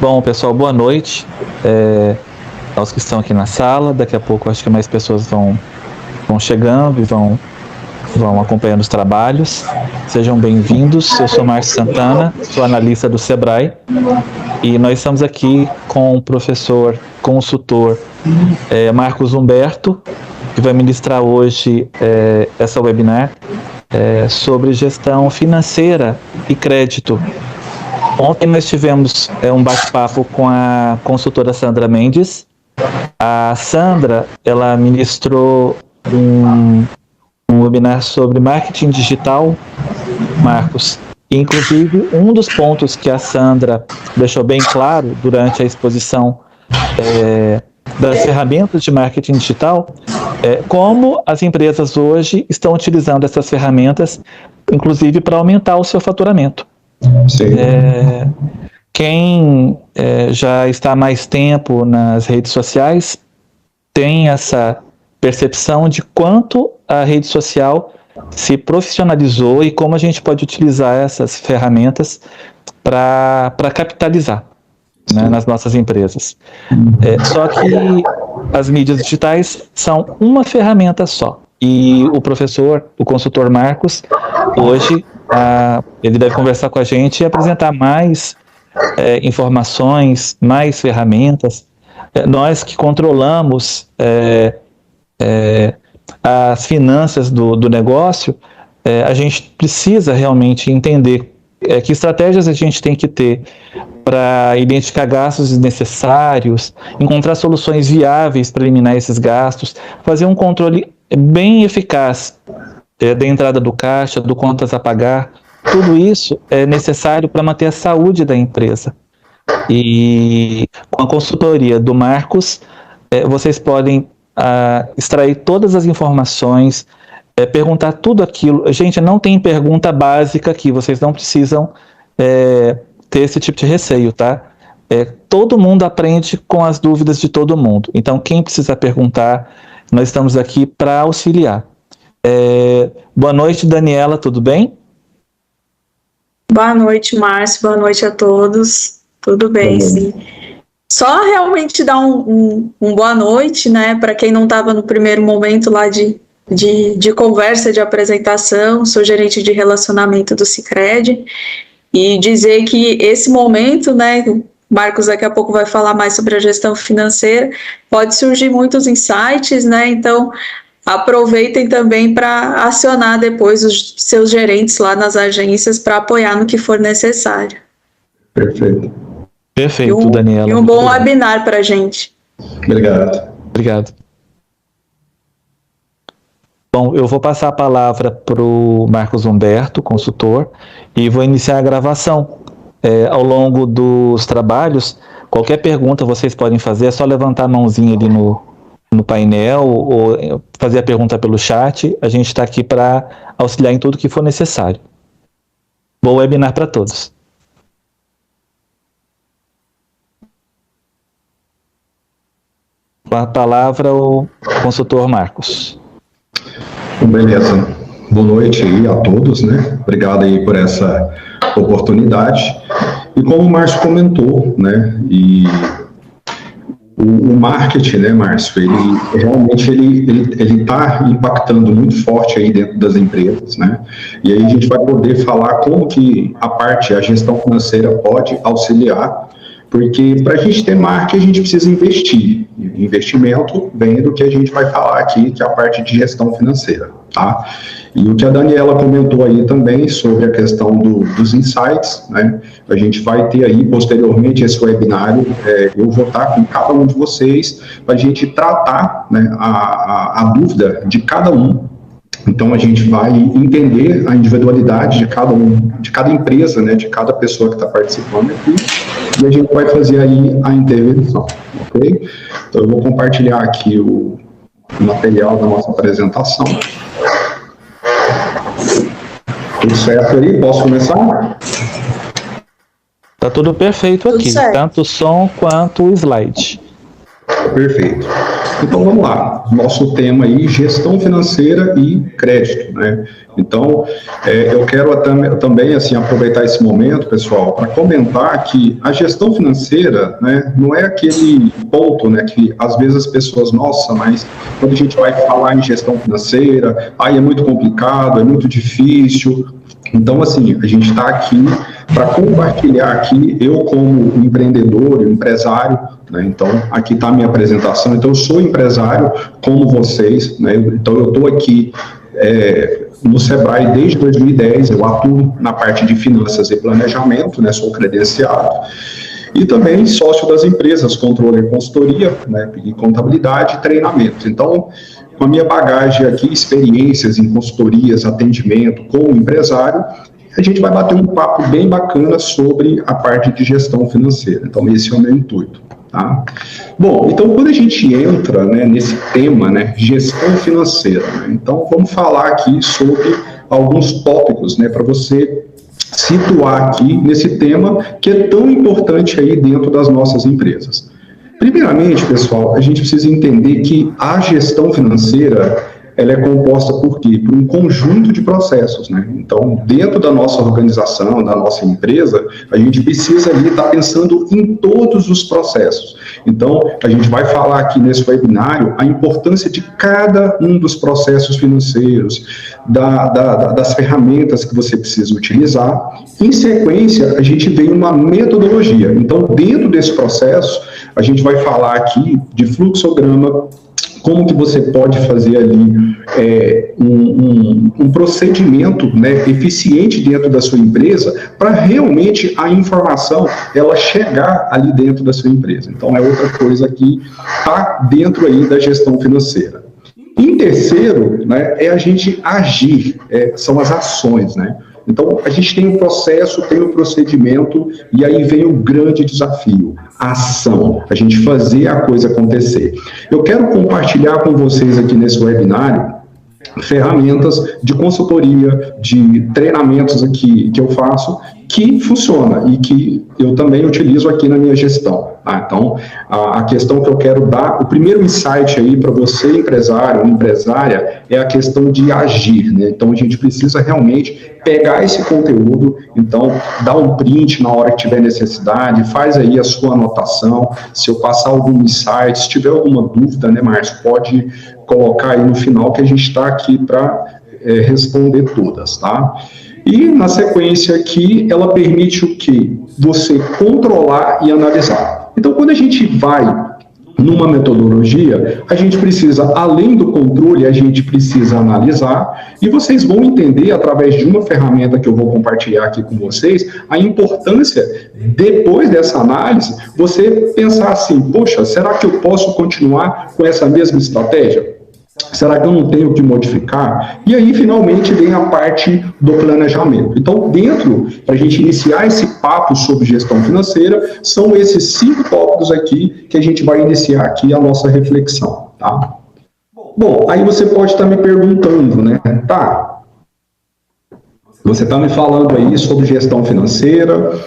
Bom, pessoal, boa noite aos que estão aqui na sala. Daqui a pouco acho que mais pessoas vão chegando e vão acompanhando os trabalhos. Sejam bem-vindos. Eu sou Márcio Santana, sou analista do Sebrae e nós estamos aqui com o professor consultor Marcos Humberto, que vai ministrar hoje essa webinar sobre gestão financeira e crédito. Ontem nós tivemos um bate-papo com a consultora Sandra Mendes. A Sandra, ela ministrou um webinar sobre marketing digital, Marcos. Inclusive, um dos pontos que a Sandra deixou bem claro durante a exposição das ferramentas de marketing digital é como as empresas hoje estão utilizando essas ferramentas, inclusive para aumentar o seu faturamento. Sim. Quem já está há mais tempo nas redes sociais tem essa percepção de quanto a rede social se profissionalizou e como a gente pode utilizar essas ferramentas para capitalizar, né, nas nossas empresas. Só que as mídias digitais são uma ferramenta só. E o consultor Marcos, hoje, ele deve conversar com a gente e apresentar mais informações, mais ferramentas. Nós que controlamos as finanças do negócio, a gente precisa realmente entender que estratégias a gente tem que ter para identificar gastos desnecessários, encontrar soluções viáveis para eliminar esses gastos, fazer um controle bem eficaz da entrada do caixa, do contas a pagar. Tudo isso é necessário para manter a saúde da empresa. E com a consultoria do Marcos, vocês podem extrair todas as informações, perguntar tudo aquilo. Gente, não tem pergunta básica aqui, vocês não precisam ter esse tipo de receio, tá? Todo mundo aprende com as dúvidas de todo mundo. Então, quem precisa perguntar, nós estamos aqui para auxiliar. Boa noite, Daniela, tudo bem? Boa noite, Márcio, boa noite a todos. Tudo bem, sim. Só realmente dar um boa noite, né, para quem não estava no primeiro momento lá de conversa, de apresentação. Sou gerente de relacionamento do Sicredi, e dizer que esse momento, né, o Marcos daqui a pouco vai falar mais sobre a gestão financeira, pode surgir muitos insights, né, então aproveitem também para acionar depois os seus gerentes lá nas agências para apoiar no que for necessário. Perfeito. Perfeito, Daniela. E um bom webinar para a gente. Obrigado. Bom, eu vou passar a palavra para o Marcos Humberto, consultor, e vou iniciar a gravação. Ao longo dos trabalhos, qualquer pergunta vocês podem fazer, é só levantar a mãozinha ali no painel ou fazer a pergunta pelo chat. A gente está aqui para auxiliar em tudo que for necessário. Bom webinar para todos. Com a palavra, o consultor Marcos. Beleza. Boa noite aí a todos, né? Obrigado aí por essa oportunidade. E como o Márcio comentou, né? E o marketing, né, Márcio, ele realmente ele está impactando muito forte aí dentro das empresas, né? E aí a gente vai poder falar como que a gestão financeira pode auxiliar, porque para a gente ter marketing, a gente precisa investir. E investimento vem do que a gente vai falar aqui, que é a parte de gestão financeira, tá? E o que a Daniela comentou aí também sobre a questão dos insights, né? A gente vai ter aí, posteriormente, esse webinário, eu vou estar com cada um de vocês para a gente tratar, né, a dúvida de cada um. Então, a gente vai entender a individualidade de cada empresa, né, de cada pessoa que está participando aqui, e a gente vai fazer aí a intervenção, ok? Então, eu vou compartilhar aqui o material da nossa apresentação. Tudo certo aí? Posso começar? Tá tudo perfeito aqui, tanto o som quanto o slide. Perfeito. Então vamos lá, nosso tema aí, gestão financeira e crédito, né? Então, eu quero também, assim, aproveitar esse momento, pessoal, para comentar que a gestão financeira, né, não é aquele ponto, né, que às vezes as pessoas, nossa, mas quando a gente vai falar em gestão financeira, aí é muito complicado, é muito difícil. Então, assim, a gente está aqui para compartilhar aqui, eu como empreendedor, empresário, né, então aqui está a minha apresentação, então eu sou empresário como vocês, né, então eu estou aqui no Sebrae desde 2010, eu atuo na parte de finanças e planejamento, né, sou credenciado, e também sócio das empresas, controle e consultoria, né, e contabilidade e treinamento. Então, com a minha bagagem aqui, experiências em consultorias, atendimento como empresário, a gente vai bater um papo bem bacana sobre a parte de gestão financeira. Então, esse é o meu intuito. Tá? Bom, então quando a gente entra, né, nesse tema, né, gestão financeira, né, então vamos falar aqui sobre alguns tópicos, né, para você situar aqui nesse tema que é tão importante aí dentro das nossas empresas. Primeiramente, pessoal, a gente precisa entender que a gestão financeira, ela é composta por quê? Por um conjunto de processos, né? Então, dentro da nossa organização, da nossa empresa, a gente precisa ali estar pensando em todos os processos. Então, a gente vai falar aqui nesse webinário a importância de cada um dos processos financeiros, das ferramentas que você precisa utilizar. Em sequência, a gente vem uma metodologia. Então, dentro desse processo, a gente vai falar aqui de fluxograma, como que você pode fazer ali um procedimento, né, eficiente dentro da sua empresa para realmente a informação ela chegar ali dentro da sua empresa. Então, é outra coisa que está dentro aí da gestão financeira. Em terceiro, né, é a gente agir, são as ações, né? Então, a gente tem um processo, tem um procedimento, e aí vem o grande desafio, a ação, a gente fazer a coisa acontecer. Eu quero compartilhar com vocês aqui nesse webinário ferramentas de consultoria, de treinamentos aqui que eu faço, que funciona e que eu também utilizo aqui na minha gestão. Tá? Então, a questão que eu quero dar, o primeiro insight aí para você, empresário ou empresária, é a questão de agir, né? Então, a gente precisa realmente pegar esse conteúdo, então, dá um print na hora que tiver necessidade, faz aí a sua anotação, se eu passar algum insight, se tiver alguma dúvida, né, Márcio, pode colocar aí no final que a gente está aqui para responder todas, tá? E, na sequência aqui, ela permite o quê? Você controlar e analisar. Então, quando a gente vai numa metodologia, a gente precisa, além do controle, a gente precisa analisar, e vocês vão entender, através de uma ferramenta que eu vou compartilhar aqui com vocês, a importância, depois dessa análise, você pensar assim, poxa, será que eu posso continuar com essa mesma estratégia? Será que eu não tenho que modificar? E aí, finalmente, vem a parte do planejamento. Então, para a gente iniciar esse papo sobre gestão financeira, são esses 5 tópicos aqui que a gente vai iniciar aqui a nossa reflexão, tá? Bom, aí você pode estar me perguntando, né? Tá, você está me falando aí sobre gestão financeira,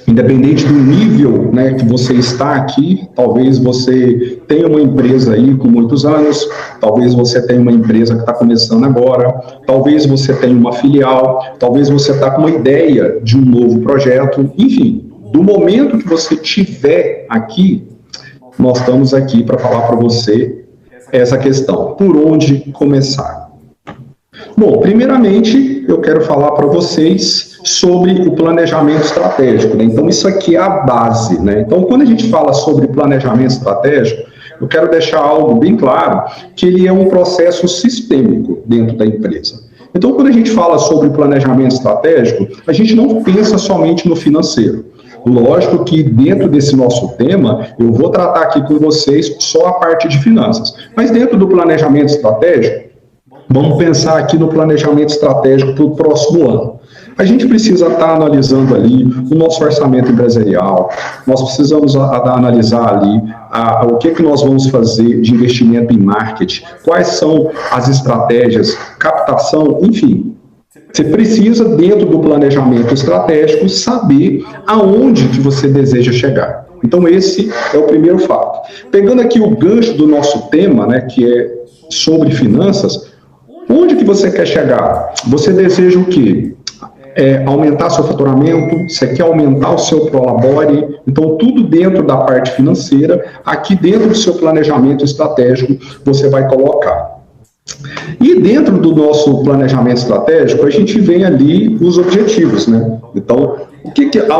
independente do nível, né, que você está aqui, talvez você tenha uma empresa aí com muitos anos, talvez você tenha uma empresa que está começando agora, talvez você tenha uma filial, talvez você está com uma ideia de um novo projeto, enfim, do momento que você tiver aqui, nós estamos aqui para falar para você essa questão, por onde começar? Bom, primeiramente, eu quero falar para vocês sobre o planejamento estratégico, né? Então, isso aqui é a base, né? Então, quando a gente fala sobre planejamento estratégico, eu quero deixar algo bem claro, que ele é um processo sistêmico dentro da empresa. Então, quando a gente fala sobre planejamento estratégico, a gente não pensa somente no financeiro. Lógico que dentro desse nosso tema, eu vou tratar aqui com vocês só a parte de finanças. Mas dentro do planejamento estratégico, vamos pensar aqui no planejamento estratégico para o próximo ano. A gente precisa estar analisando ali o nosso orçamento empresarial, nós precisamos analisar ali o que nós vamos fazer de investimento em marketing, quais são as estratégias, captação, enfim. Você precisa, dentro do planejamento estratégico, saber aonde que você deseja chegar. Então, esse é o primeiro fato. Pegando aqui o gancho do nosso tema, né, que é sobre finanças, onde que você quer chegar? Você deseja o quê? Aumentar seu faturamento, você quer aumentar o seu prolabore, então tudo dentro da parte financeira, aqui dentro do seu planejamento estratégico, você vai colocar. E dentro do nosso planejamento estratégico, a gente vem ali os objetivos, né? Então,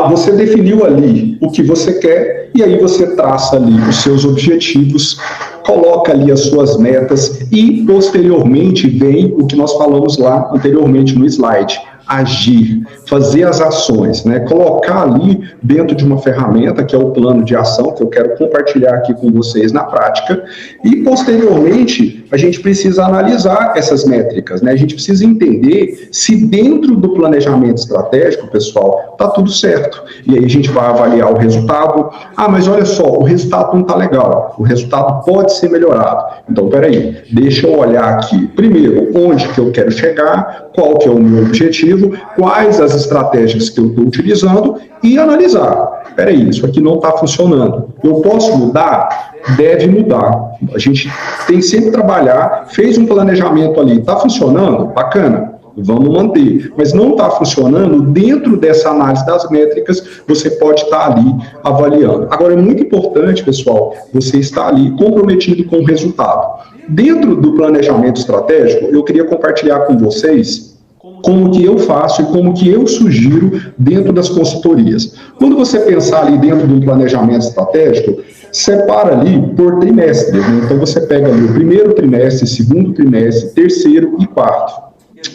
você definiu ali o que você quer, e aí você traça ali os seus objetivos, coloca ali as suas metas, e posteriormente vem o que nós falamos lá anteriormente no slide, agir, fazer as ações, né? Colocar ali dentro de uma ferramenta, que é o plano de ação, que eu quero compartilhar aqui com vocês na prática, e posteriormente a gente precisa analisar essas métricas, né? A gente precisa entender se dentro do planejamento estratégico, pessoal, está tudo certo. E aí a gente vai avaliar o resultado. Ah, mas olha só, o resultado não está legal, o resultado pode ser melhorado. Então, peraí, deixa eu olhar aqui, primeiro, onde que eu quero chegar, qual que é o meu objetivo, quais as estratégias que eu estou utilizando e analisar. Peraí, isso aqui não está funcionando. Eu posso mudar? Deve mudar. A gente tem sempre que trabalhar, fez um planejamento ali, está funcionando? Bacana, vamos manter. Mas não está funcionando, dentro dessa análise das métricas, você pode estar ali avaliando. Agora, é muito importante, pessoal, você estar ali comprometido com o resultado. Dentro do planejamento estratégico, eu queria compartilhar com vocês como que eu faço e como que eu sugiro dentro das consultorias. Quando você pensar ali dentro do planejamento estratégico, separa ali por trimestres, né? Então você pega ali o primeiro trimestre, segundo trimestre, terceiro e quarto.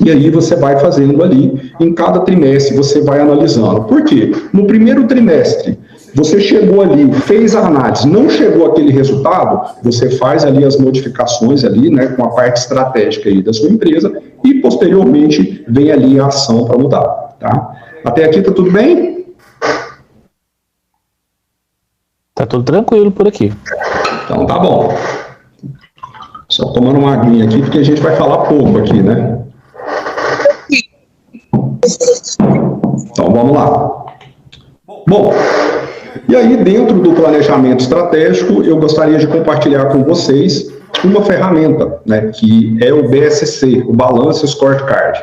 E aí você vai fazendo ali, em cada trimestre você vai analisando. Por quê? No primeiro trimestre, você chegou ali, fez a análise, não chegou aquele resultado, você faz ali as modificações ali, né, com a parte estratégica aí da sua empresa e posteriormente vem ali a ação para mudar, tá? Até aqui tá tudo bem? Tá tudo tranquilo por aqui. Então tá bom. Só tomando uma aguinha aqui, porque a gente vai falar pouco aqui, né? Então vamos lá. Bom, e aí dentro do planejamento estratégico, eu gostaria de compartilhar com vocês uma ferramenta, né, que é o BSC, o Balance Scorecard.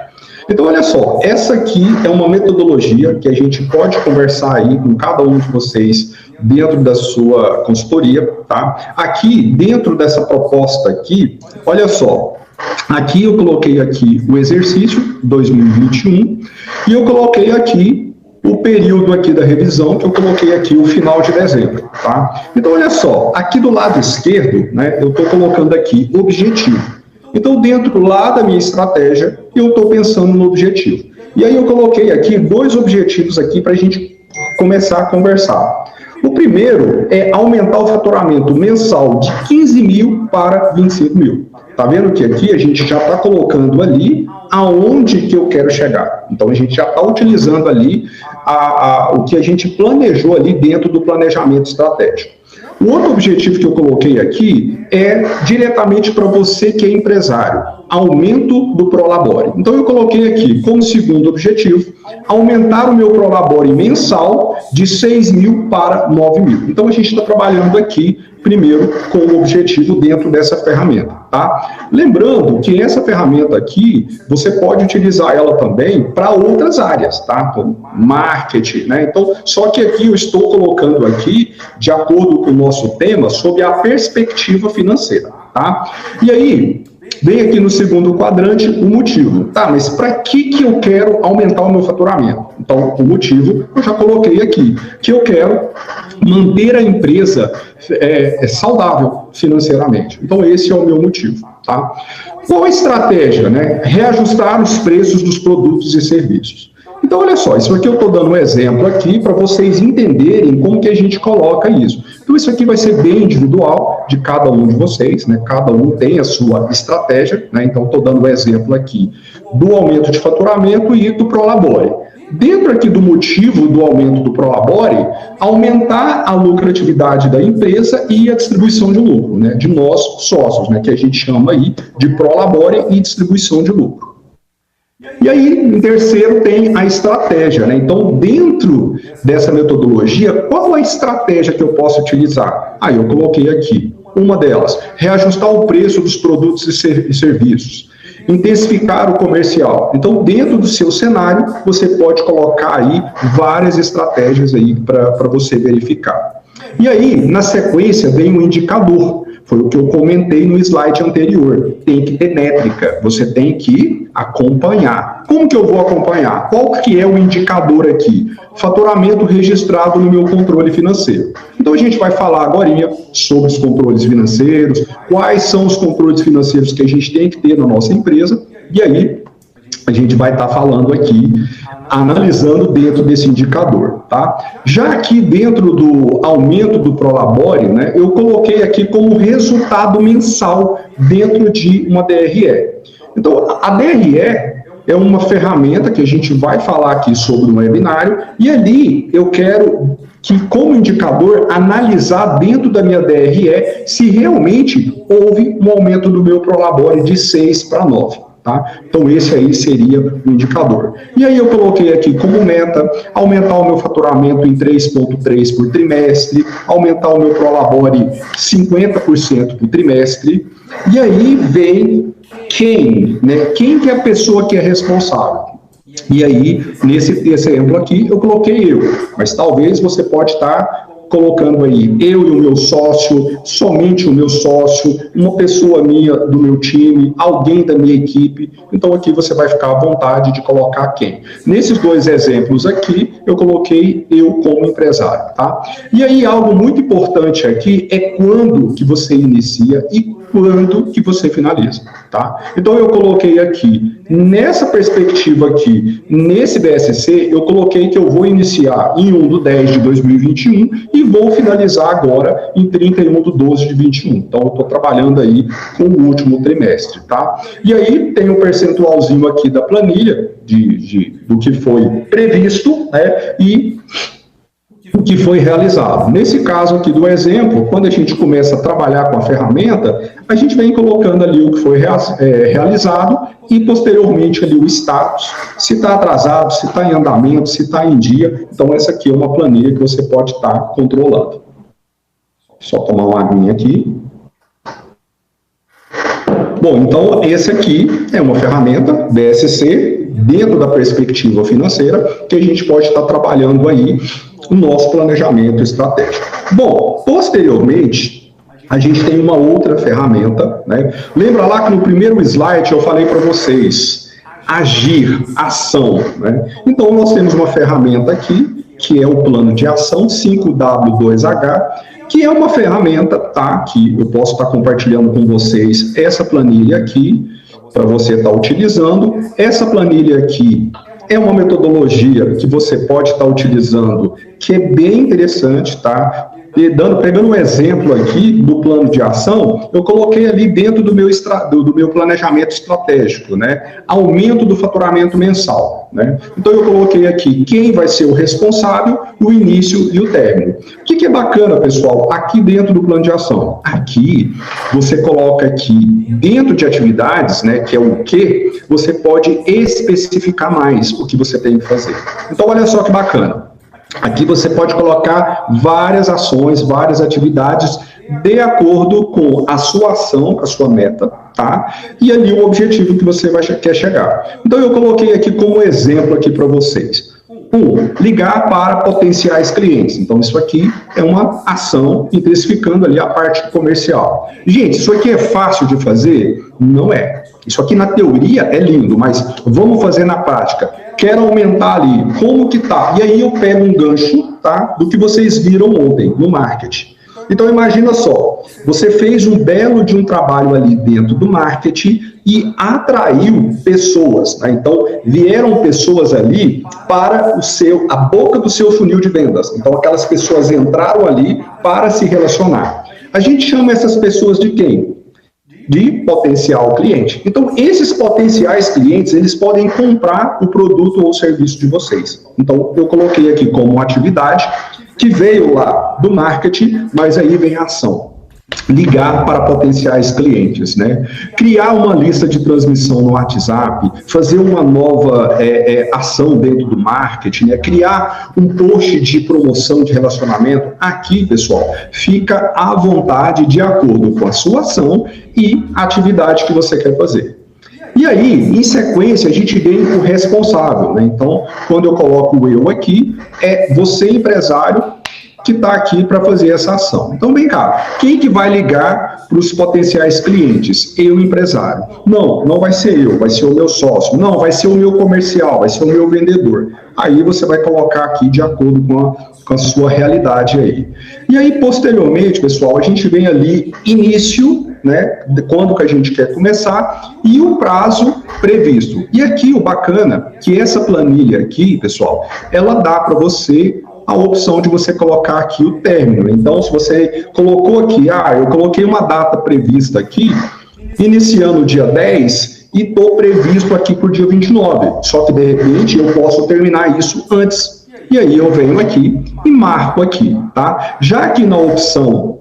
Então, olha só, essa aqui é uma metodologia que a gente pode conversar aí com cada um de vocês dentro da sua consultoria, tá? Aqui, dentro dessa proposta aqui, olha só, aqui eu coloquei aqui o exercício 2021 e eu coloquei aqui o período aqui da revisão, que eu coloquei aqui o final de dezembro, tá? Então, olha só, aqui do lado esquerdo, né, eu estou colocando aqui objetivo. Então, dentro lá da minha estratégia, eu estou pensando no objetivo. E aí eu coloquei aqui 2 objetivos aqui para a gente começar a conversar. O primeiro é aumentar o faturamento mensal de 15 mil para 25 mil. Tá vendo que aqui a gente já está colocando ali aonde que eu quero chegar. Então, a gente já está utilizando ali o que a gente planejou ali dentro do planejamento estratégico. O outro objetivo que eu coloquei aqui é diretamente para você que é empresário, aumento do prolabore. Então, eu coloquei aqui como segundo objetivo, aumentar o meu prolabore mensal de 6 mil para 9 mil. Então, a gente está trabalhando aqui, primeiro, com o objetivo dentro dessa ferramenta, tá? Lembrando que essa ferramenta aqui, você pode utilizar ela também para outras áreas, tá? Como marketing, né? Então, só que aqui eu estou colocando aqui, de acordo com o nosso tema, sobre a perspectiva financeira, tá? E aí, vem aqui no segundo quadrante o motivo. Tá, mas para que eu quero aumentar o meu faturamento? Então, o motivo eu já coloquei aqui, que eu quero manter a empresa saudável financeiramente. Então, esse é o meu motivo, tá? Qual a estratégia, né? Reajustar os preços dos produtos e serviços. Então, olha só, isso aqui eu estou dando um exemplo aqui para vocês entenderem como que a gente coloca isso. Então, isso aqui vai ser bem individual de cada um de vocês, né? Cada um tem a sua estratégia, né? Então, estou dando um exemplo aqui do aumento de faturamento e do prolabore. Dentro aqui do motivo do aumento do prolabore, aumentar a lucratividade da empresa e a distribuição de lucro, né? De nós, sócios, né? Que a gente chama aí de prolabore e distribuição de lucro. E aí, em terceiro, tem a estratégia, né? Então, dentro dessa metodologia, qual a estratégia que eu posso utilizar? Eu coloquei aqui uma delas: reajustar o preço dos produtos e serviços, intensificar o comercial. Então, dentro do seu cenário, você pode colocar aí várias estratégias aí para você verificar. E aí, na sequência, vem um indicador. Foi o que eu comentei no slide anterior. Tem que ter métrica, você tem que acompanhar. Como que eu vou acompanhar? Qual que é o indicador aqui? Faturamento registrado no meu controle financeiro. Então a gente vai falar agora sobre os controles financeiros, quais são os controles financeiros que a gente tem que ter na nossa empresa, e aí a gente vai estar falando aqui, analisando dentro desse indicador, tá? Já aqui dentro do aumento do Prolabore, né, eu coloquei aqui como resultado mensal dentro de uma DRE. Então, a DRE é uma ferramenta que a gente vai falar aqui sobre no webinário, e ali eu quero que, como indicador, analisar dentro da minha DRE se realmente houve um aumento do meu Prolabore de 6 para 9. Tá? Então, esse aí seria o indicador. E aí eu coloquei aqui como meta aumentar o meu faturamento em 3,3 por trimestre, aumentar o meu Prolabore 50% por trimestre, e aí vem quem, né? Quem que é a pessoa que é responsável? E aí, nesse exemplo aqui, eu coloquei eu, mas talvez você pode estar colocando aí eu e o meu sócio, somente o meu sócio, uma pessoa minha do meu time, alguém da minha equipe. Então aqui você vai ficar à vontade de colocar quem. Nesses dois exemplos aqui, eu coloquei eu como empresário, tá? E aí algo muito importante aqui é quando que você inicia e quando que você finaliza, tá? Então eu coloquei aqui, nessa perspectiva aqui, nesse BSC, eu coloquei que eu vou iniciar em 1/10/2021 e vou finalizar agora em 31/12/21. Então eu estou trabalhando aí com o último trimestre, tá? E aí tem um percentualzinho aqui da planilha do que foi previsto, né? E o que foi realizado. Nesse caso aqui do exemplo, quando a gente começa a trabalhar com a ferramenta, a gente vem colocando ali o que foi realizado e posteriormente ali o status, se está atrasado, se está em andamento, se está em dia. Então essa aqui é uma planilha que você pode estar controlando. Só tomar uma aguinha aqui. Bom, então esse aqui é uma ferramenta BSC dentro da perspectiva financeira que a gente pode estar trabalhando aí o nosso planejamento estratégico. Bom, posteriormente, a gente tem uma outra ferramenta, né? Lembra lá que no primeiro slide eu falei para vocês, agir, ação, né? Então, nós temos uma ferramenta aqui, que é o plano de ação 5W2H, que é uma ferramenta, tá? Que eu posso estar compartilhando com vocês essa planilha aqui, para você estar utilizando. Essa planilha aqui é uma metodologia que você pode estar utilizando, que é bem interessante, tá? E pegando um exemplo aqui do plano de ação, eu coloquei ali dentro do meu planejamento estratégico, né? Aumento do faturamento mensal, né? Então eu coloquei aqui quem vai ser o responsável, o início e o término. O que é bacana, pessoal, aqui dentro do plano de ação? Aqui, você coloca aqui, dentro de atividades, né, que é o que, você pode especificar mais o que você tem que fazer. Então, olha só que bacana. Aqui você pode colocar várias ações, várias atividades, de acordo com a sua ação, a sua meta, tá? E ali o objetivo que você quer chegar. Então, eu coloquei aqui como exemplo aqui para vocês. Ligar para potenciais clientes. Então, isso aqui é uma ação intensificando ali a parte comercial. Gente, isso aqui é fácil de fazer? Não é. Isso aqui na teoria é lindo, mas vamos fazer na prática. Quero aumentar ali, como que tá? E aí eu pego um gancho, tá? Do que vocês viram ontem no marketing. Então imagina só, você fez um belo de um trabalho ali dentro do marketing e atraiu pessoas, né? Então vieram pessoas ali para a boca do seu funil de vendas. Então aquelas pessoas entraram ali para se relacionar. A gente chama essas pessoas de quem? De potencial cliente. Então, esses potenciais clientes, eles podem comprar o produto ou o serviço de vocês. Então, eu coloquei aqui como atividade que veio lá do marketing, mas aí vem a ação. ligar para potenciais clientes, né? Criar uma lista de transmissão no WhatsApp, fazer uma nova ação dentro do marketing, né? Criar um post de promoção de relacionamento. Aqui, pessoal, fica à vontade de acordo com a sua ação e a atividade que você quer fazer. E aí, em sequência, a gente vem o responsável, né? Então, quando eu coloco o eu aqui, é você, empresário, que está aqui para fazer essa ação. Então, vem cá, quem que vai ligar para os potenciais clientes? Eu, empresário. Não, não vai ser eu, vai ser o meu sócio. Não, vai ser o meu comercial, vai ser o meu vendedor. Aí você vai colocar aqui de acordo com a sua realidade aí. E aí, posteriormente, pessoal, a gente vem ali, início, né, quando que a gente quer começar e o prazo previsto. E aqui o bacana, que essa planilha aqui, pessoal, ela dá para você a opção de você colocar aqui o término. Então, se você colocou aqui, eu coloquei uma data prevista aqui, iniciando o dia 10 e estou previsto aqui para o dia 29. Só que, de repente, eu posso terminar isso antes. E aí eu venho aqui e marco aqui, tá? Já aqui na opção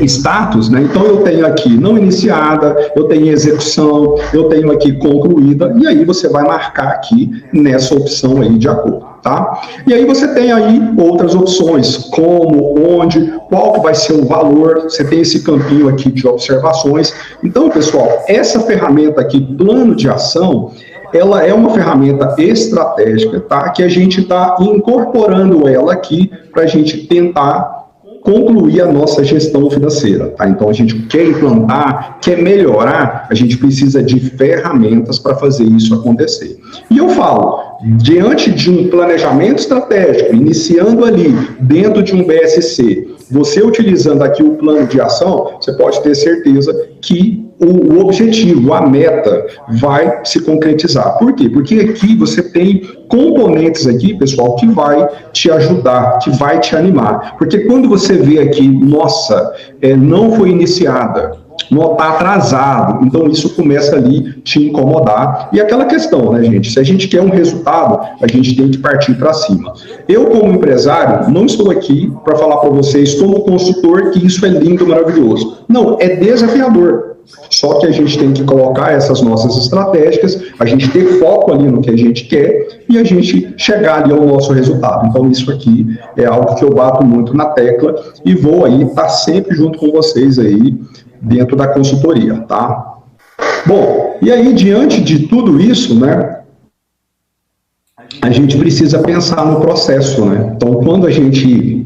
status, né? Então eu tenho aqui não iniciada, eu tenho execução, eu tenho aqui concluída, e aí você vai marcar aqui nessa opção aí de acordo, tá? E aí você tem aí outras opções, como, onde, qual que vai ser o valor, você tem esse campinho aqui de observações. Então, pessoal, essa ferramenta aqui, plano de ação, ela é uma ferramenta estratégica, tá? Que a gente está incorporando ela aqui para a gente tentar concluir a nossa gestão financeira, tá? Então, a gente quer implantar, quer melhorar, a gente precisa de ferramentas para fazer isso acontecer. E eu falo, diante de um planejamento estratégico, iniciando ali dentro de um BSC, você utilizando aqui o plano de ação, você pode ter certeza que o objetivo, a meta, vai se concretizar. Por quê? Porque aqui você tem componentes aqui, pessoal, que vai te ajudar, que vai te animar. Porque quando você vê aqui, nossa, não foi iniciada, não está atrasado, então isso começa ali te incomodar. E aquela questão, né, gente? Se a gente quer um resultado, a gente tem que partir para cima. Eu, como empresário, não estou aqui para falar para vocês, como consultor, que isso é lindo, maravilhoso. Não, é desafiador. Só que a gente tem que colocar essas nossas estratégias, a gente ter foco ali no que a gente quer e a gente chegar ali ao nosso resultado. Então isso aqui é algo que eu bato muito na tecla e vou aí estar sempre junto com vocês aí dentro da consultoria, tá? Bom, e aí diante de tudo isso, né, a gente precisa pensar no processo, né? Então quando a gente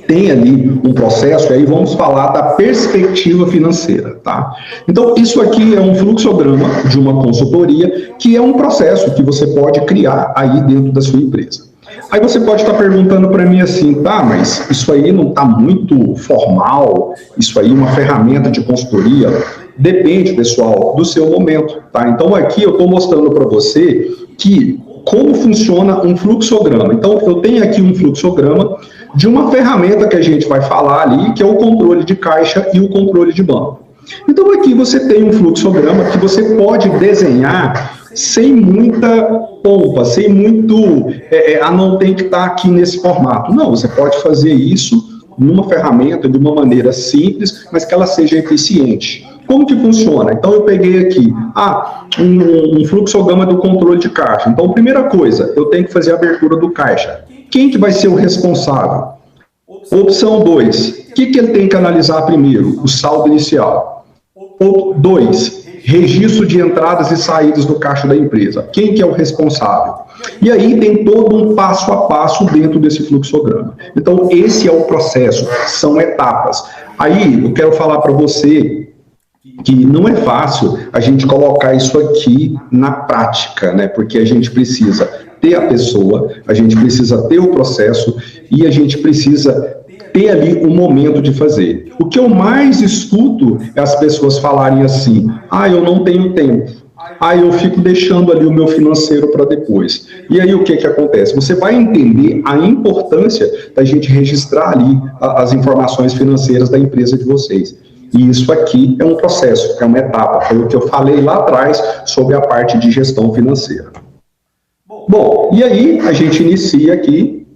tem ali um processo, aí vamos falar da perspectiva financeira, tá? Então, isso aqui é um fluxograma de uma consultoria, que é um processo que você pode criar aí dentro da sua empresa. Aí você pode estar perguntando para mim assim, tá, mas isso aí não está muito formal, isso aí é uma ferramenta de consultoria? Depende, pessoal, do seu momento, tá? Então, aqui eu estou mostrando para você que como funciona um fluxograma. Então, eu tenho aqui um fluxograma de uma ferramenta que a gente vai falar ali, que é o controle de caixa e o controle de banco. Então, aqui você tem um fluxograma que você pode desenhar sem muita pompa, sem muito, não tem que estar aqui nesse formato. Não, você pode fazer isso numa ferramenta de uma maneira simples, mas que ela seja eficiente. Como que funciona? Então, eu peguei aqui, um fluxograma do controle de caixa. Então, primeira coisa, eu tenho que fazer a abertura do caixa. Quem que vai ser o responsável? Opção 2, o que ele tem que analisar primeiro? O saldo inicial. 2, registro de entradas e saídas do caixa da empresa. Quem que é o responsável? E aí tem todo um passo a passo dentro desse fluxograma. Então, esse é o processo, são etapas. Aí, eu quero falar para você que não é fácil a gente colocar isso aqui na prática, né? Porque a gente precisa ter a pessoa, a gente precisa ter o processo e a gente precisa ter ali o momento de fazer. O que eu mais escuto é as pessoas falarem assim, eu não tenho tempo, eu fico deixando ali o meu financeiro para depois. E aí o que acontece? Você vai entender a importância da gente registrar ali as informações financeiras da empresa de vocês. E isso aqui é um processo, é uma etapa, foi o que eu falei lá atrás sobre a parte de gestão financeira. Bom, e aí a gente inicia aqui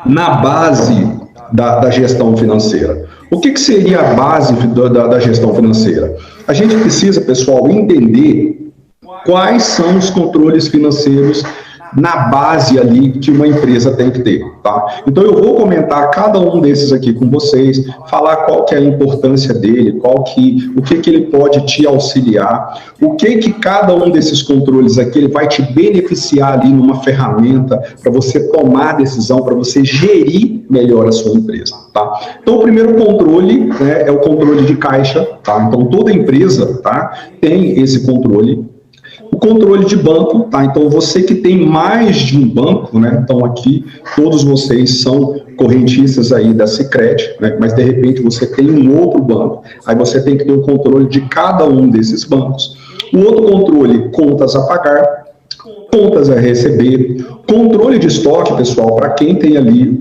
na base da gestão financeira. O que seria a base da gestão financeira? A gente precisa, pessoal, entender quais são os controles financeiros na base ali que uma empresa tem que ter, tá? Então eu vou comentar cada um desses aqui com vocês, falar qual que é a importância dele, o que ele pode te auxiliar, o que cada um desses controles aqui ele vai te beneficiar ali numa ferramenta para você tomar decisão, para você gerir melhor a sua empresa, tá? Então o primeiro controle, né, é o controle de caixa, tá? Então toda empresa, tá, tem esse controle. O controle de banco, tá? Então você que tem mais de um banco, né? Então aqui todos vocês são correntistas aí da Sicredi, né? Mas de repente você tem um outro banco, aí você tem que ter o controle de cada um desses bancos. O outro controle, contas a pagar, contas a receber, controle de estoque, pessoal, para quem tem ali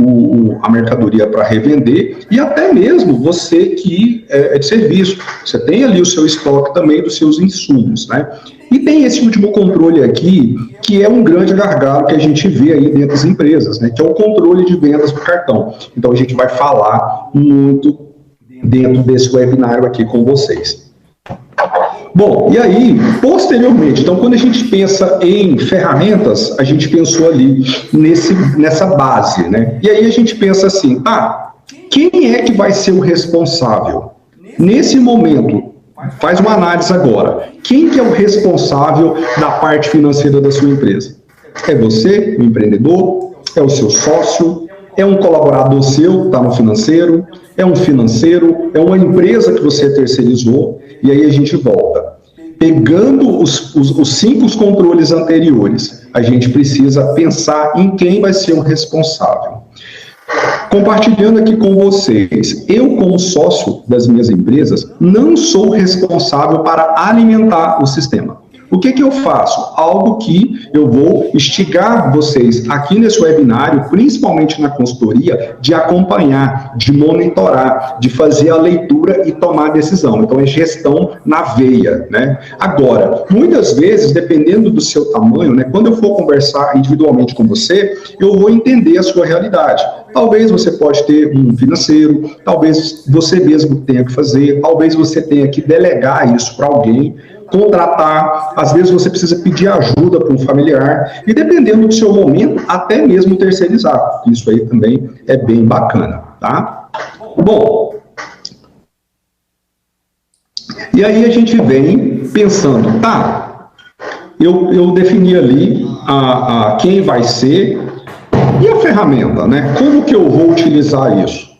a mercadoria para revender e até mesmo você que é de serviço, você tem ali o seu estoque também dos seus insumos, né? E tem esse último controle aqui, que é um grande gargalo que a gente vê aí dentro das empresas, né? Que é o controle de vendas do cartão. Então a gente vai falar muito dentro desse webinário aqui com vocês. Bom, e aí, posteriormente, então quando a gente pensa em ferramentas, a gente pensou ali nessa base, né? E aí a gente pensa assim, quem é que vai ser o responsável? Nesse momento, faz uma análise agora. Quem que é o responsável da parte financeira da sua empresa? É você, o empreendedor? É o seu sócio? É um colaborador seu, está no financeiro? É um financeiro? É uma empresa que você terceirizou? E aí a gente volta. Pegando os 5 controles anteriores, a gente precisa pensar em quem vai ser o responsável. Compartilhando aqui com vocês, eu como sócio das minhas empresas, não sou responsável para alimentar o sistema. O que eu faço? Algo que eu vou instigar vocês aqui nesse webinário, principalmente na consultoria, de acompanhar, de monitorar, de fazer a leitura e tomar decisão. Então é gestão na veia, né? Agora, muitas vezes, dependendo do seu tamanho, né, quando eu for conversar individualmente com você, eu vou entender a sua realidade. Talvez você pode ter um financeiro, talvez você mesmo tenha que fazer, talvez você tenha que delegar isso para alguém, contratar, às vezes você precisa pedir ajuda para um familiar, e dependendo do seu momento, até mesmo terceirizar. Isso aí também é bem bacana, tá? Bom, e aí a gente vem pensando, eu defini ali quem vai ser, e a ferramenta, né? Como que eu vou utilizar isso?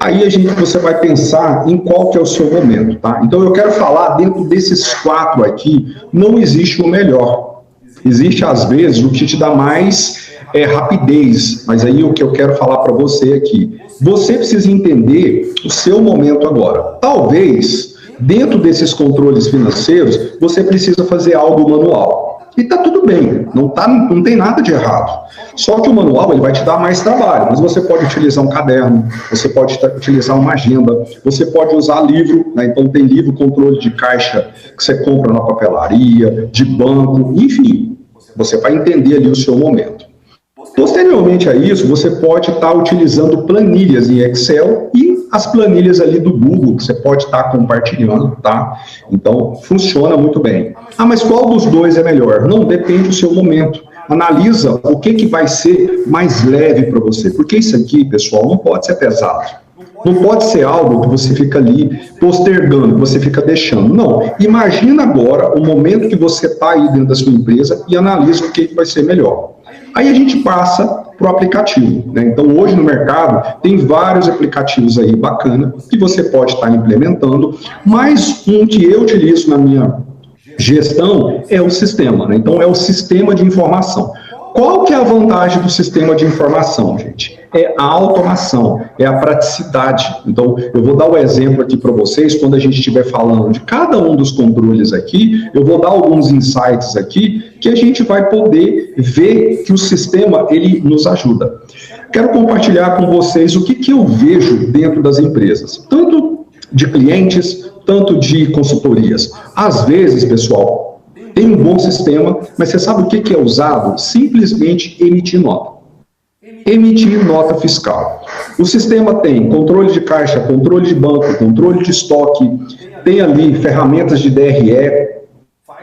Aí você vai pensar em qual que é o seu momento, tá? Então eu quero falar, dentro desses 4 aqui, não existe o melhor. Existe, às vezes, o que te dá mais rapidez, mas aí o que eu quero falar para você aqui. Você precisa entender o seu momento agora. Talvez, dentro desses controles financeiros, você precisa fazer algo manual. E tá tudo bem, não tem nada de errado. Só que o manual ele vai te dar mais trabalho, mas você pode utilizar um caderno, você pode utilizar uma agenda, você pode usar livro, né? Então tem livro, controle de caixa que você compra na papelaria, de banco, enfim, você vai entender ali o seu momento. Posteriormente a isso, você pode estar utilizando planilhas em Excel e as planilhas ali do Google, que você pode estar compartilhando, tá? Então, funciona muito bem. Mas qual dos dois é melhor? Não, depende do seu momento. Analisa o que vai ser mais leve para você, porque isso aqui, pessoal, não pode ser pesado. Não pode ser algo que você fica ali postergando, que você fica deixando. Não, imagina agora o momento que você está aí dentro da sua empresa e analisa o que vai ser melhor. Aí a gente passa para o aplicativo, né? Então hoje no mercado tem vários aplicativos aí bacana que você pode estar implementando, mas um que eu utilizo na minha gestão é o sistema, né? Então é o sistema de informação. Qual que é a vantagem do sistema de informação, gente? É a automação, é a praticidade. Então, eu vou dar o exemplo aqui para vocês, quando a gente estiver falando de cada um dos controles aqui, eu vou dar alguns insights aqui, que a gente vai poder ver que o sistema, ele nos ajuda. Quero compartilhar com vocês o que eu vejo dentro das empresas, tanto de clientes, tanto de consultorias. Às vezes, pessoal, tem um bom sistema, mas você sabe o que é usado? Simplesmente emitir nota. emitir nota fiscal. O sistema tem controle de caixa, controle de banco, controle de estoque, tem ali ferramentas de DRE,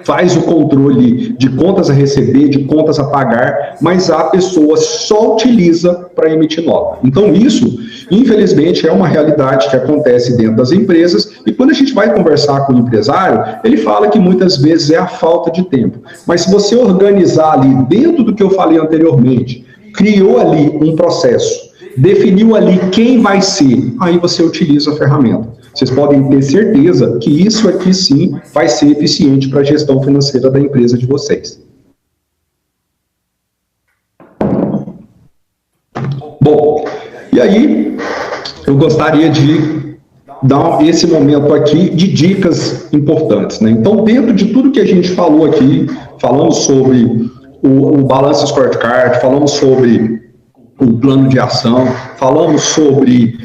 faz o controle de contas a receber, de contas a pagar, mas a pessoa só utiliza para emitir nota. Então isso, infelizmente, é uma realidade que acontece dentro das empresas, e quando a gente vai conversar com o empresário, ele fala que muitas vezes é a falta de tempo. Mas se você organizar ali, dentro do que eu falei anteriormente, criou ali um processo, definiu ali quem vai ser, aí você utiliza a ferramenta. Vocês podem ter certeza que isso aqui sim vai ser eficiente para a gestão financeira da empresa de vocês. Bom, e aí eu gostaria de dar esse momento aqui de dicas importantes, né? Então, dentro de tudo que a gente falou aqui, falamos sobre o Balance Scorecard, falamos sobre o plano de ação, falamos sobre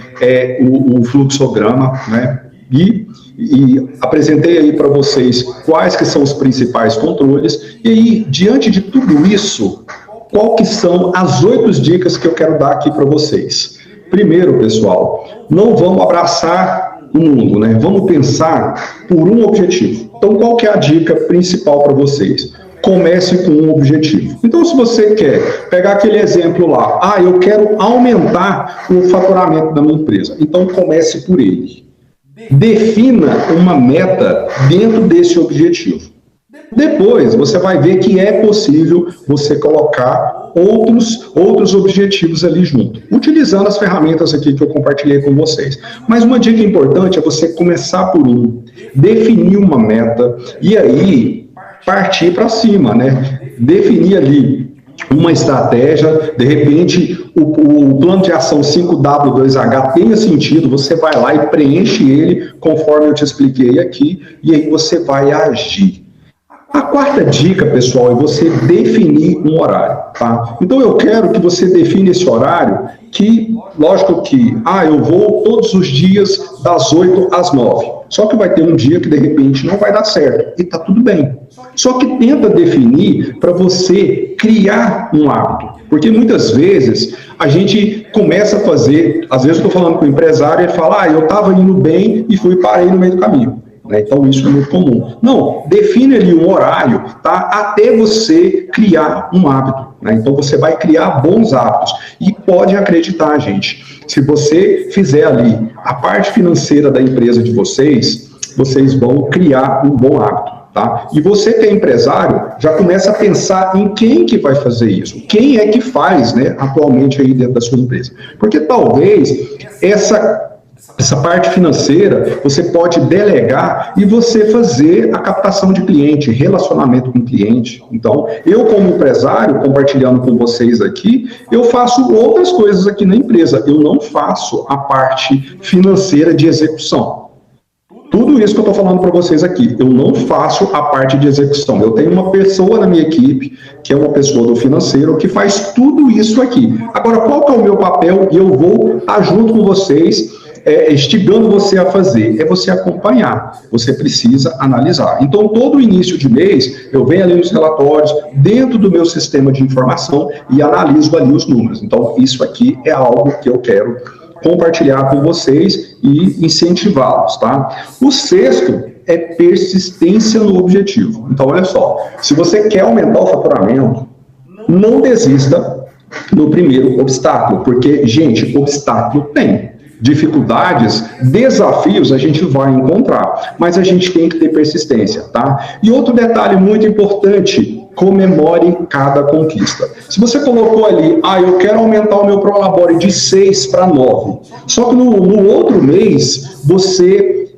o fluxograma, né? E apresentei aí para vocês quais que são os principais controles. E aí, diante de tudo isso, qual que são as 8 dicas que eu quero dar aqui para vocês? Primeiro, pessoal, não vamos abraçar o mundo, né? Vamos pensar por um objetivo. Então, qual que é a dica principal para vocês? Comece com um objetivo. Então, se você quer pegar aquele exemplo lá, eu quero aumentar o faturamento da minha empresa, então comece por ele. Defina uma meta dentro desse objetivo. Depois, você vai ver que é possível você colocar outros objetivos ali junto, utilizando as ferramentas aqui que eu compartilhei com vocês. Mas uma dica importante é você começar por um, definir uma meta e aí partir para cima, né? Definir ali uma estratégia, de repente o plano de ação 5W2H tenha sentido, você vai lá e preenche ele conforme eu te expliquei aqui, e aí você vai agir. A quarta dica, pessoal, é você definir um horário, tá? Então eu quero que você defina esse horário que, lógico que, eu vou todos os dias das 8 às 9. Só que vai ter um dia que, de repente, não vai dar certo. E tá tudo bem. Só que tenta definir para você criar um hábito. Porque muitas vezes a gente começa a fazer, às vezes eu estou falando com o empresário e ele fala, eu estava indo bem e parei no meio do caminho. Então isso é muito comum. Não, define ali um horário, tá? Até você criar um hábito. Então você vai criar bons hábitos. E pode acreditar, gente, se você fizer ali a parte financeira da empresa de vocês, vocês vão criar um bom hábito. Tá? E você que é empresário, já começa a pensar em quem que vai fazer isso. Quem é que faz, né, atualmente aí dentro da sua empresa. Porque talvez essa parte financeira você pode delegar e você fazer a captação de cliente, relacionamento com o cliente. Então, eu como empresário, compartilhando com vocês aqui, eu faço outras coisas aqui na empresa. Eu não faço a parte financeira de execução. Tudo isso que eu estou falando para vocês aqui, eu não faço a parte de execução. Eu tenho uma pessoa na minha equipe, que é uma pessoa do financeiro, que faz tudo isso aqui. Agora, qual que é o meu papel? E eu vou estar junto com vocês, instigando você a fazer. É você acompanhar. Você precisa analisar. Então, todo início de mês, eu venho ali nos relatórios, dentro do meu sistema de informação, e analiso ali os números. Então, isso aqui é algo que eu quero compartilhar com vocês e incentivá-los, tá? O sexto é persistência no objetivo. Então, olha só, se você quer aumentar o faturamento, não desista no primeiro obstáculo, porque, gente, obstáculo tem. Dificuldades, desafios a gente vai encontrar, mas a gente tem que ter persistência, tá? E outro detalhe muito importante, comemore cada conquista. Se você colocou ali, eu quero aumentar o meu Prolabore de 6 para 9, só que no outro mês você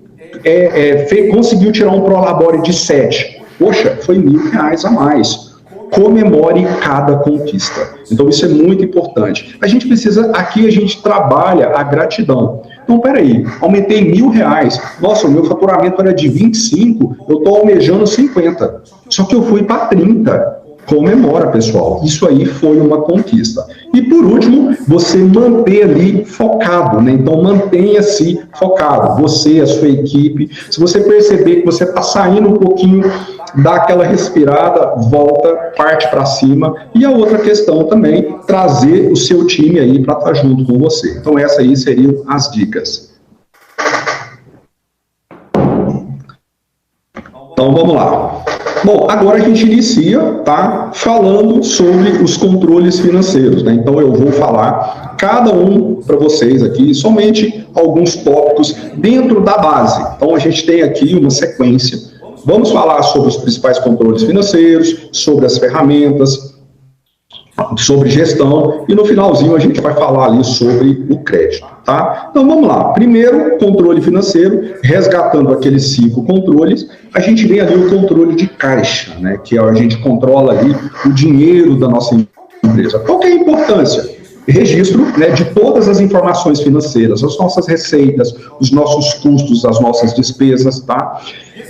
conseguiu tirar um Prolabore de 7. Poxa, foi R$1.000 a mais. Comemore cada conquista. Então isso é muito importante. A gente precisa, aqui a gente trabalha a gratidão. Então, peraí, aumentei R$1.000. Nossa, o meu faturamento era de 25, eu estou almejando 50. Só que eu fui para 30. comemora, pessoal. Isso aí foi uma conquista. E por último, você manter ali focado, né? Então mantenha-se focado, você, a sua equipe. Se você perceber que você está saindo um pouquinho, dá aquela respirada, volta, parte para cima. E a outra questão também, trazer o seu time aí para estar junto com você. Então essas aí seriam as dicas. Então vamos lá. Bom, agora a gente inicia, tá, falando sobre os controles financeiros, né? Então eu vou falar cada um para vocês aqui, somente alguns tópicos dentro da base. Então a gente tem aqui uma sequência. Vamos falar sobre os principais controles financeiros, sobre as ferramentas, sobre gestão, e no finalzinho a gente vai falar ali sobre o crédito, tá? Então vamos lá. Primeiro, controle financeiro, resgatando aqueles 5 controles, a gente vem ali o controle de caixa, né? Que a gente controla ali o dinheiro da nossa empresa. Qual que é a importância? Registro, né, de todas as informações financeiras, as nossas receitas, os nossos custos, as nossas despesas, tá?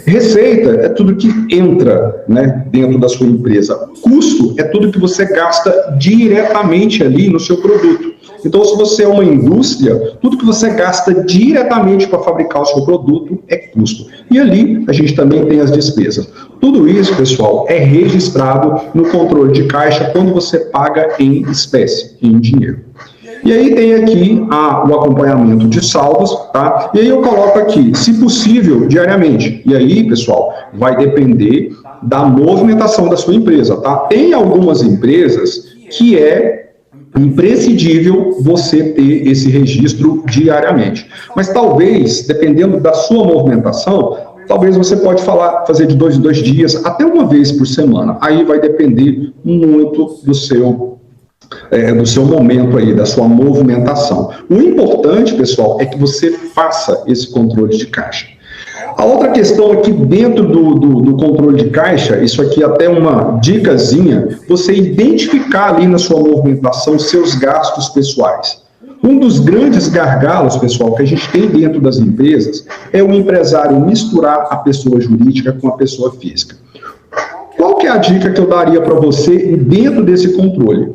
Receita é tudo que entra, né, dentro da sua empresa. Custo é tudo que você gasta diretamente ali no seu produto. Então, se você é uma indústria, tudo que você gasta diretamente para fabricar o seu produto é custo. E ali a gente também tem as despesas. Tudo isso, pessoal, é registrado no controle de caixa quando você paga em espécie, em dinheiro. E aí tem aqui o acompanhamento de saldos, tá? E aí eu coloco aqui, se possível, diariamente. E aí, pessoal, vai depender da movimentação da sua empresa, tá? Tem algumas empresas que é imprescindível você ter esse registro diariamente. Mas talvez, dependendo da sua movimentação, talvez você pode fazer de 2 em 2 dias, até uma vez por semana. Aí vai depender muito do seu momento aí, da sua movimentação. O importante, pessoal, é que você faça esse controle de caixa. A outra questão aqui dentro do controle de caixa, isso aqui é até uma dicasinha, você identificar ali na sua movimentação seus gastos pessoais. Um dos grandes gargalos, pessoal, que a gente tem dentro das empresas é o empresário misturar a pessoa jurídica com a pessoa física. Qual que é a dica que eu daria para você dentro desse controle?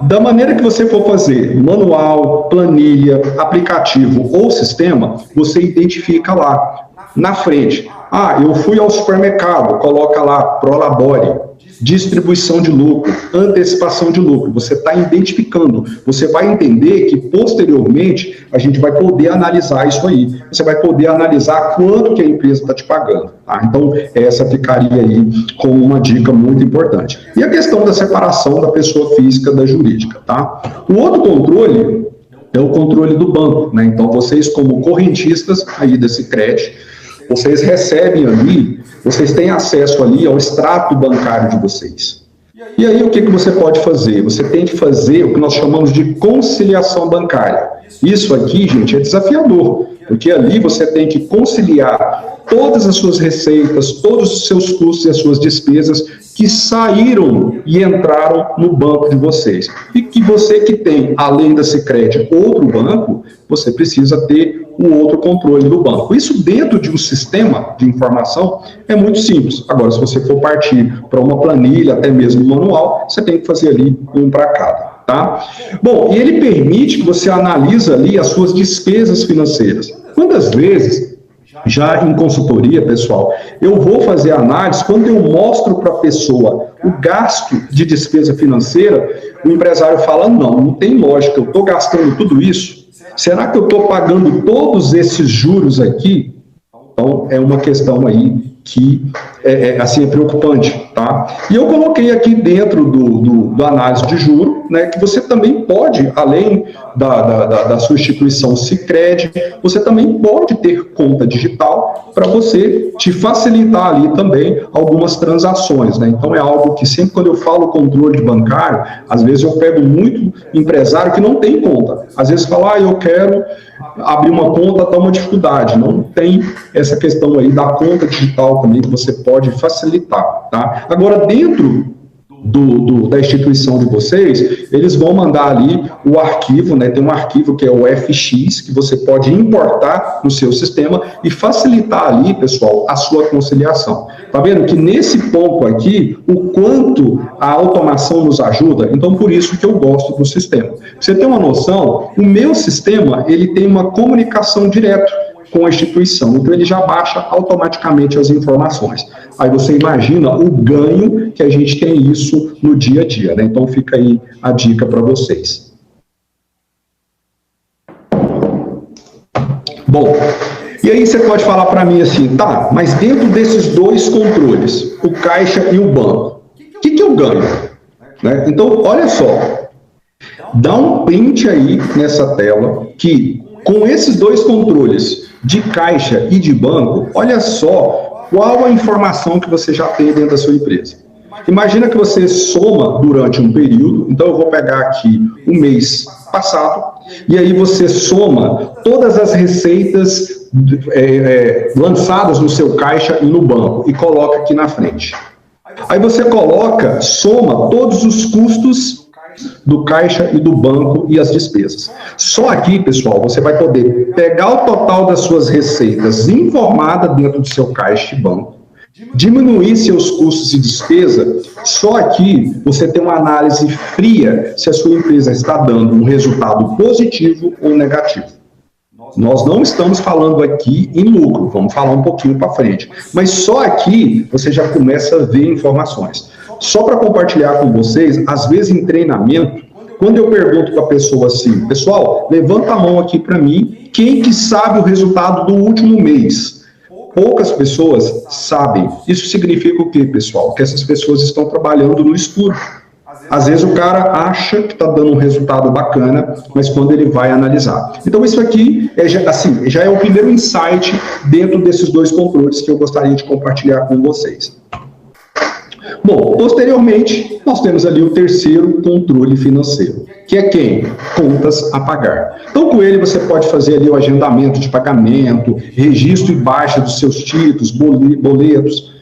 Da maneira que você for fazer, manual, planilha, aplicativo ou sistema, você identifica lá, na frente. Eu fui ao supermercado, coloca lá, Prolabore, distribuição de lucro, antecipação de lucro. Você está identificando. Você vai entender que, posteriormente, a gente vai poder analisar isso aí. Você vai poder analisar quanto que a empresa está te pagando. Tá? Então, essa ficaria aí como uma dica muito importante. E a questão da separação da pessoa física da jurídica. Tá? O outro controle é o controle do banco. Né? Então, vocês, como correntistas aí desse crédito, vocês recebem ali, vocês têm acesso ali ao extrato bancário de vocês. E aí o que você pode fazer? Você tem que fazer o que nós chamamos de conciliação bancária. Isso aqui, gente, é desafiador, porque ali você tem que conciliar todas as suas receitas, todos os seus custos e as suas despesas que saíram e entraram no banco de vocês. E que você que tem, além da Sicredi, outro banco, você precisa ter o outro controle do banco. Isso dentro de um sistema de informação é muito simples. Agora, se você for partir para uma planilha, até mesmo manual, você tem que fazer ali um para cada. Tá? Bom, e ele permite que você analise ali as suas despesas financeiras. Quantas vezes, já em consultoria, pessoal, eu vou fazer análise, quando eu mostro para a pessoa o gasto de despesa financeira, o empresário fala, não tem lógica, eu estou gastando tudo isso, será que eu estou pagando todos esses juros aqui? Então, é uma questão aí que assim, é preocupante, tá? E eu coloquei aqui dentro do análise de juro, né, que você também pode, além da sua instituição Sicredi, você também pode ter conta digital para você te facilitar ali também algumas transações, né? Então é algo que sempre quando eu falo controle bancário, às vezes eu pego muito empresário que não tem conta. Às vezes fala, eu quero abrir uma conta, dá uma dificuldade. Não tem essa questão aí da conta digital também que você pode facilitar, tá? Agora, dentro da instituição de vocês, eles vão mandar ali o arquivo, né? Tem um arquivo que é o FX, que você pode importar no seu sistema e facilitar ali, pessoal, a sua conciliação. Tá vendo que nesse ponto aqui, o quanto a automação nos ajuda? Então, por isso que eu gosto do sistema. Pra você ter uma noção, o meu sistema, ele tem uma comunicação direta com a instituição, então ele já baixa automaticamente as informações. Aí você imagina o ganho que a gente tem isso no dia a dia, né? Então fica aí a dica para vocês. Bom, e aí você pode falar para mim assim, tá, mas dentro desses dois controles, o caixa e o banco, o que eu ganho? Né? Então, olha só, dá um print aí nessa tela que com esses dois controles de caixa e de banco, olha só qual a informação que você já tem dentro da sua empresa. Imagina que você soma durante um período, então eu vou pegar aqui o mês passado, e aí você soma todas as receitas lançadas no seu caixa e no banco, e coloca aqui na frente. Aí você soma todos os custos do caixa e do banco e as despesas. Só aqui, pessoal, você vai poder pegar o total das suas receitas informada dentro do seu caixa e banco, diminuir seus custos e despesa. Só aqui você tem uma análise fria se a sua empresa está dando um resultado positivo ou negativo. Nós não estamos falando aqui em lucro, vamos falar um pouquinho para frente. Mas só aqui você já começa a ver informações. Só para compartilhar com vocês, às vezes em treinamento, quando eu pergunto para a pessoa assim, pessoal, levanta a mão aqui para mim, quem que sabe o resultado do último mês? Poucas pessoas sabem. Isso significa o quê, pessoal? Que essas pessoas estão trabalhando no escuro. Às vezes o cara acha que está dando um resultado bacana, mas quando ele vai analisar. Então isso aqui já é o primeiro insight dentro desses dois controles que eu gostaria de compartilhar com vocês. Bom, posteriormente, nós temos ali o terceiro controle financeiro, que é quem? Contas a pagar. Então, com ele, você pode fazer ali o agendamento de pagamento, registro e baixa dos seus títulos, boletos.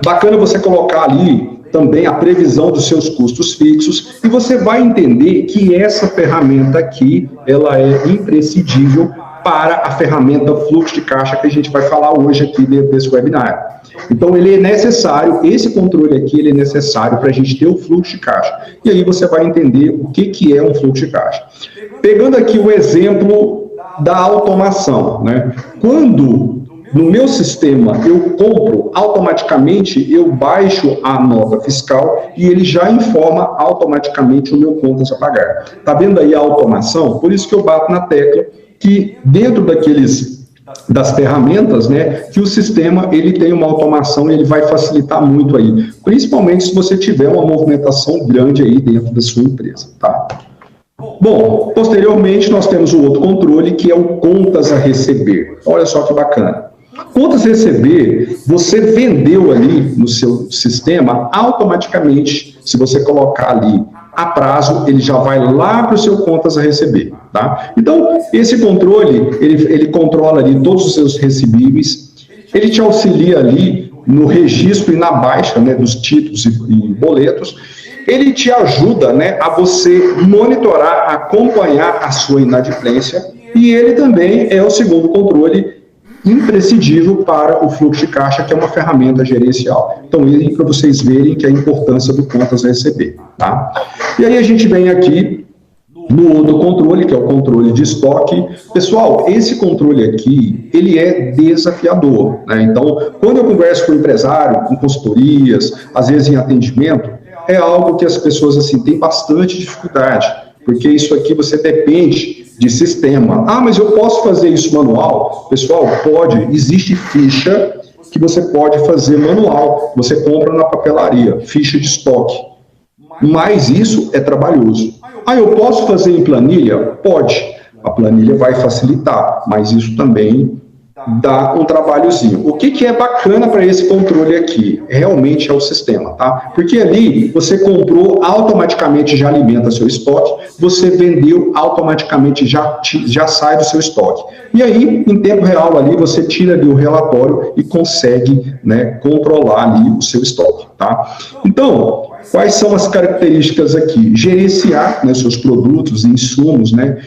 Bacana você colocar ali também a previsão dos seus custos fixos, e você vai entender que essa ferramenta aqui, ela é imprescindível para a ferramenta fluxo de caixa que a gente vai falar hoje aqui dentro desse webinar. Então, ele é necessário, esse controle aqui, ele é necessário para a gente ter o fluxo de caixa. E aí você vai entender o que é um fluxo de caixa. Pegando aqui o exemplo da automação, né? Quando no meu sistema eu compro, automaticamente eu baixo a nota fiscal e ele já informa automaticamente o meu contas a pagar. Tá vendo aí a automação? Por isso que eu bato na tecla que dentro das ferramentas, né, que o sistema ele tem uma automação e ele vai facilitar muito aí, principalmente se você tiver uma movimentação grande aí dentro da sua empresa, tá? Bom, posteriormente nós temos o outro controle que é o contas a receber. Olha só que bacana. Contas a receber, você vendeu ali no seu sistema, automaticamente, se você colocar ali a prazo, ele já vai lá para o seu contas a receber, tá? Então, esse controle, ele controla ali todos os seus recebíveis, ele te auxilia ali no registro e na baixa, né, dos títulos e boletos, ele te ajuda, né, a você monitorar, acompanhar a sua inadimplência, e ele também é o segundo controle imprescindível para o fluxo de caixa, que é uma ferramenta gerencial. Então, aí para vocês verem que a importância do contas a receber, tá? E aí a gente vem aqui no outro controle, que é o controle de estoque. Pessoal, esse controle aqui, ele é desafiador, né? Então, quando eu converso com o empresário, com consultorias, às vezes em atendimento, é algo que as pessoas, assim, têm bastante dificuldade, porque isso aqui você depende de sistema. Ah, mas eu posso fazer isso manual? Pessoal, pode. Existe ficha que você pode fazer manual. Você compra na papelaria, ficha de estoque. Mas isso é trabalhoso. Ah, eu posso fazer em planilha? Pode. A planilha vai facilitar, mas isso também dá um trabalhozinho. O que é bacana para esse controle aqui? Realmente é o sistema, tá? Porque ali você comprou, automaticamente já alimenta seu estoque, você vendeu, automaticamente já sai do seu estoque. E aí, em tempo real ali, você tira ali o relatório e consegue, né, controlar ali o seu estoque, tá? Então, quais são as características aqui? Gerenciar, né, seus produtos e insumos, né?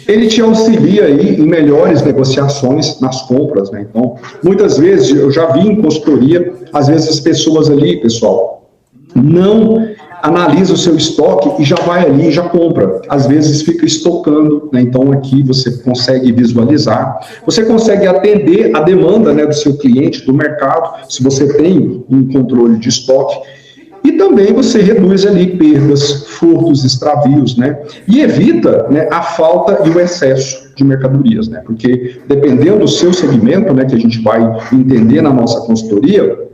Ele te auxilia aí em melhores negociações nas compras, né? Então, muitas vezes, eu já vi em consultoria, às vezes as pessoas ali, pessoal, não analisa o seu estoque e já vai ali e já compra. Às vezes fica estocando, né? Então aqui você consegue visualizar, você consegue atender a demanda, né, do seu cliente, do mercado, se você tem um controle de estoque. E também você reduz ali perdas, furtos, extravios, né? E evita, né, a falta e o excesso de mercadorias, né? Porque dependendo do seu segmento, né, que a gente vai entender na nossa consultoria,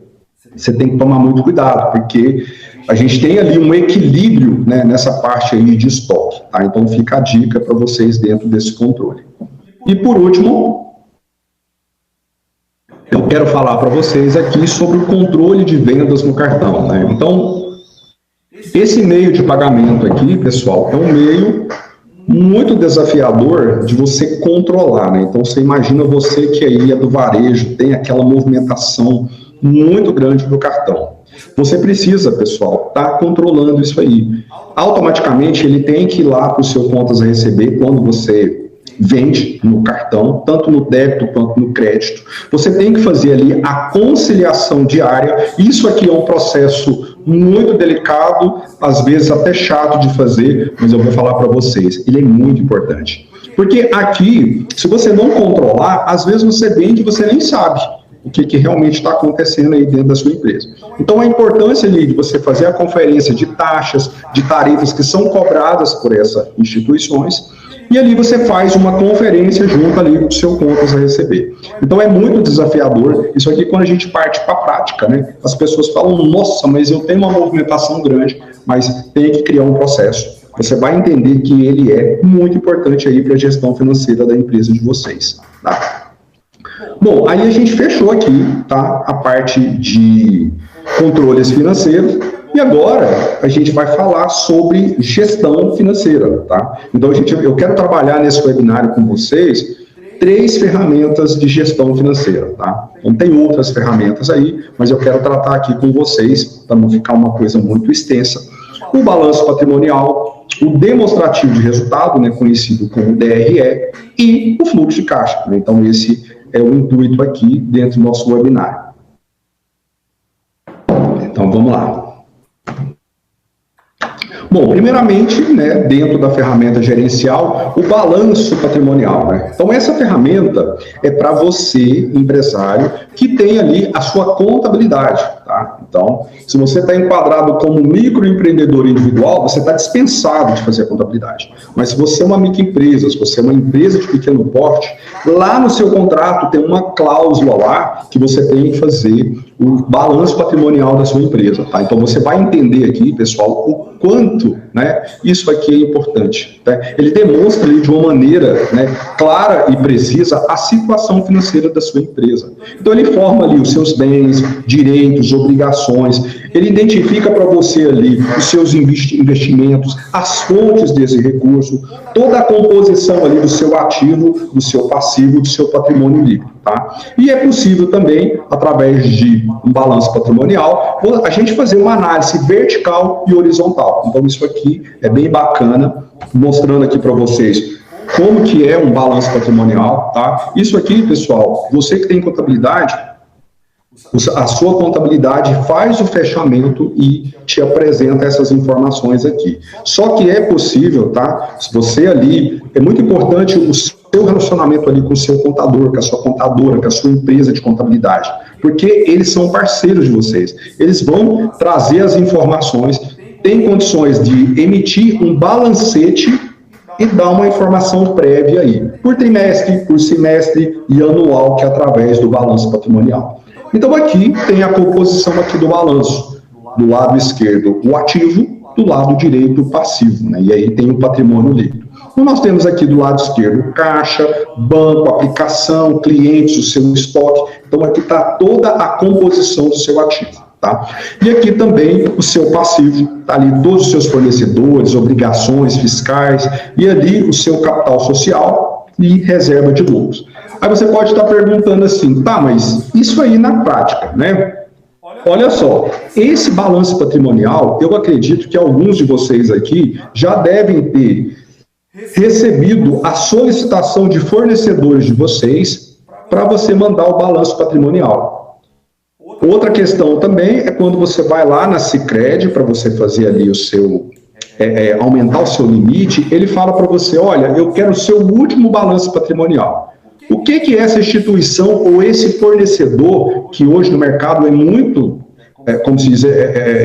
você tem que tomar muito cuidado, porque a gente tem ali um equilíbrio, né, nessa parte aí de estoque, tá? Então fica a dica para vocês dentro desse controle. E por último, eu quero falar para vocês aqui sobre o controle de vendas no cartão, né? Então, esse meio de pagamento aqui, pessoal, é um meio muito desafiador de você controlar, né? Então, você imagina você que aí é do varejo, tem aquela movimentação muito grande do cartão. Você precisa, pessoal, estar controlando isso aí. Automaticamente, ele tem que ir lá para o seu contas a receber quando você vende no cartão, tanto no débito quanto no crédito. Você tem que fazer ali a conciliação diária. Isso aqui é um processo muito delicado, às vezes até chato de fazer, mas eu vou falar para vocês, ele é muito importante. Porque aqui, se você não controlar, às vezes você vende e você nem sabe o que realmente está acontecendo aí dentro da sua empresa. Então, a importância ali de você fazer a conferência de taxas, de tarifas que são cobradas por essas instituições, e ali você faz uma conferência junto ali com o seu contas a receber. Então é muito desafiador, isso aqui quando a gente parte para a prática, né? As pessoas falam, nossa, mas eu tenho uma movimentação grande, mas tem que criar um processo. Você vai entender que ele é muito importante aí para a gestão financeira da empresa de vocês, tá? Bom, aí a gente fechou aqui, tá? A parte de controles financeiros. E agora a gente vai falar sobre gestão financeira, tá? Então eu quero trabalhar nesse webinário com vocês 3 ferramentas de gestão financeira, tá? Então tem outras ferramentas aí, mas eu quero tratar aqui com vocês, para não ficar uma coisa muito extensa, o balanço patrimonial, o demonstrativo de resultado, né, conhecido como DRE, e o fluxo de caixa, né? Então esse é o intuito aqui dentro do nosso webinário. Então vamos lá. Bom, primeiramente, né, dentro da ferramenta gerencial, o balanço patrimonial, né? Então, essa ferramenta é para você, empresário, que tem ali a sua contabilidade, tá? Então, se você está enquadrado como microempreendedor individual, você está dispensado de fazer a contabilidade. Mas se você é uma microempresa, se você é uma empresa de pequeno porte, lá no seu contrato tem uma cláusula lá que você tem que fazer o balanço patrimonial da sua empresa, tá? Então, você vai entender aqui, pessoal, o quanto, né, isso aqui é importante, tá? Ele demonstra ali de uma maneira, né, clara e precisa a situação financeira da sua empresa. Então ele forma ali os seus bens, direitos, obrigações, ele identifica para você ali os seus investimentos, as fontes desse recurso, toda a composição ali do seu ativo, do seu passivo, do seu patrimônio líquido, tá? E é possível também, através de um balanço patrimonial, a gente fazer uma análise vertical e horizontal. Então isso aqui é bem bacana, mostrando aqui para vocês como que é um balanço patrimonial, tá? Isso aqui, pessoal, você que tem contabilidade, a sua contabilidade faz o fechamento e te apresenta essas informações aqui. Só que é possível, tá? Se você ali, é muito importante o seu relacionamento ali com o seu contador, com a sua contadora, com a sua empresa de contabilidade, porque eles são parceiros de vocês. Eles vão trazer as informações, têm condições de emitir um balancete e dar uma informação prévia aí, por trimestre, por semestre e anual, que é através do balanço patrimonial. Então aqui tem a composição aqui do balanço, do lado esquerdo o ativo, do lado direito o passivo, né? E aí tem o patrimônio líquido. Então nós temos aqui do lado esquerdo caixa, banco, aplicação, clientes, o seu estoque. Então aqui está toda a composição do seu ativo, tá? E aqui também o seu passivo, tá ali todos os seus fornecedores, obrigações fiscais e ali o seu capital social e reserva de lucros. Aí você pode estar perguntando assim, tá, mas isso aí na prática, né? olha só, esse balanço patrimonial, eu acredito que alguns de vocês aqui já devem ter recebido a solicitação de fornecedores de vocês para você mandar o balanço patrimonial. Outra questão também é quando você vai lá na Sicredi para você fazer ali o seu, aumentar o seu limite, ele fala para você, olha, eu quero o seu último balanço patrimonial. O que é essa instituição ou esse fornecedor, que hoje no mercado é muito, como se diz,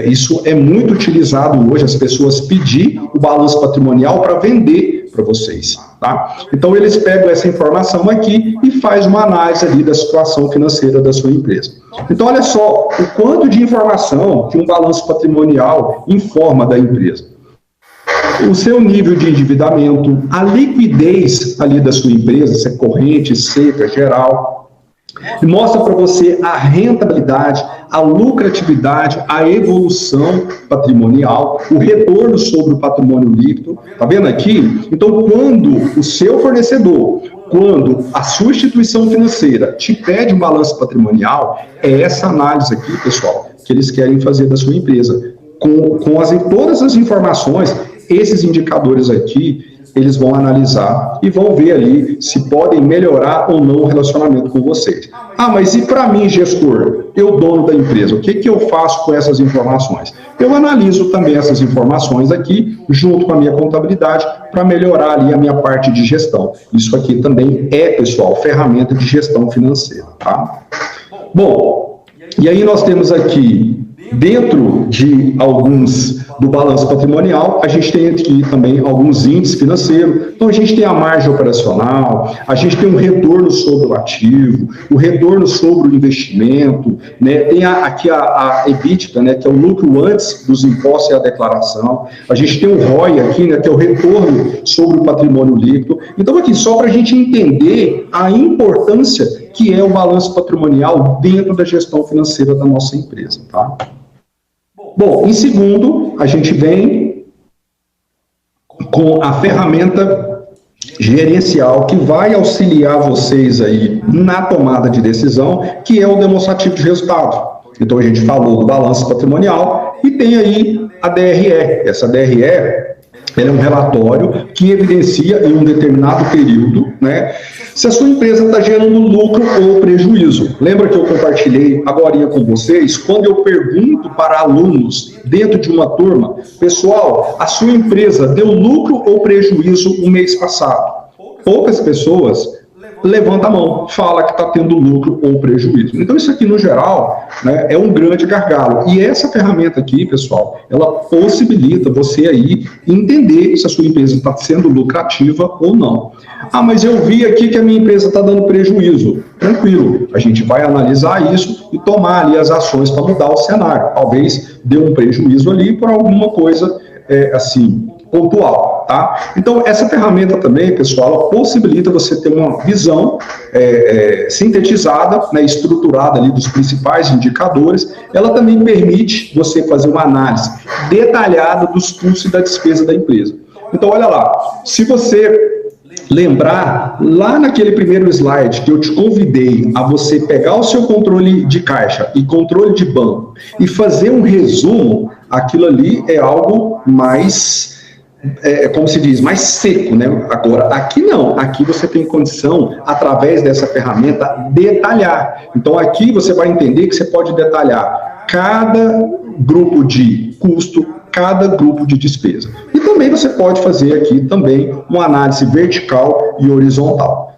isso é muito utilizado hoje, as pessoas pedir o balanço patrimonial para vender para vocês, tá? Então eles pegam essa informação aqui e faz uma análise ali da situação financeira da sua empresa. Então olha só o quanto de informação que um balanço patrimonial informa da empresa. O seu nível de endividamento, a liquidez ali da sua empresa, se é corrente, seca, geral. Mostra para você a rentabilidade, a lucratividade, a evolução patrimonial, o retorno sobre o patrimônio líquido. Tá vendo aqui? Então, quando o seu fornecedor, quando a sua instituição financeira te pede um balanço patrimonial, é essa análise aqui, pessoal, que eles querem fazer da sua empresa. Com todas as informações, esses indicadores aqui, eles vão analisar e vão ver ali se podem melhorar ou não o relacionamento com vocês. Ah, mas e para mim, gestor, eu dono da empresa, o que eu faço com essas informações? Eu analiso também essas informações aqui, junto com a minha contabilidade, para melhorar ali a minha parte de gestão. Isso aqui também é, pessoal, ferramenta de gestão financeira, tá? Bom, e aí nós temos aqui, dentro de alguns do balanço patrimonial, a gente tem aqui também alguns índices financeiros. Então, a gente tem a margem operacional, a gente tem um retorno sobre o ativo, o retorno sobre o investimento, né? Tem aqui a EBITDA, né? Que é o lucro antes dos impostos e a declaração. A gente tem o ROI aqui, né? Que é o retorno sobre o patrimônio líquido. Então, aqui, só para a gente entender a importância que é o balanço patrimonial dentro da gestão financeira da nossa empresa, tá? Bom, em segundo, a gente vem com a ferramenta gerencial que vai auxiliar vocês aí na tomada de decisão, que é o demonstrativo de resultado. Então, a gente falou do balanço patrimonial e tem aí a DRE. Essa DRE é um relatório que evidencia em um determinado período, né, se a sua empresa está gerando lucro ou prejuízo. Lembra que eu compartilhei agora com vocês, quando eu pergunto para alunos dentro de uma turma, pessoal, a sua empresa deu lucro ou prejuízo o mês passado? Poucas pessoas levantam a mão, fala que está tendo lucro ou prejuízo. Então isso aqui, no geral, né, é um grande gargalo. E essa ferramenta aqui, pessoal, ela possibilita você aí entender se a sua empresa está sendo lucrativa ou não. Ah, mas eu vi aqui que a minha empresa está dando prejuízo. Tranquilo, a gente vai analisar isso e tomar ali as ações para mudar o cenário. Talvez dê um prejuízo ali por alguma coisa, assim, pontual, tá? Então, essa ferramenta também, pessoal, ela possibilita você ter uma visão sintetizada, né, estruturada ali dos principais indicadores. Ela também permite você fazer uma análise detalhada dos custos e da despesa da empresa. Então, olha lá, se você lembrar, lá naquele primeiro slide que eu te convidei a você pegar o seu controle de caixa e controle de banco e fazer um resumo, aquilo ali é algo mais, como se diz, mais seco, né? Agora, aqui não, aqui você tem condição, através dessa ferramenta, detalhar. Então, aqui você vai entender que você pode detalhar cada grupo de custo, cada grupo de despesa. E também você pode fazer aqui também uma análise vertical e horizontal.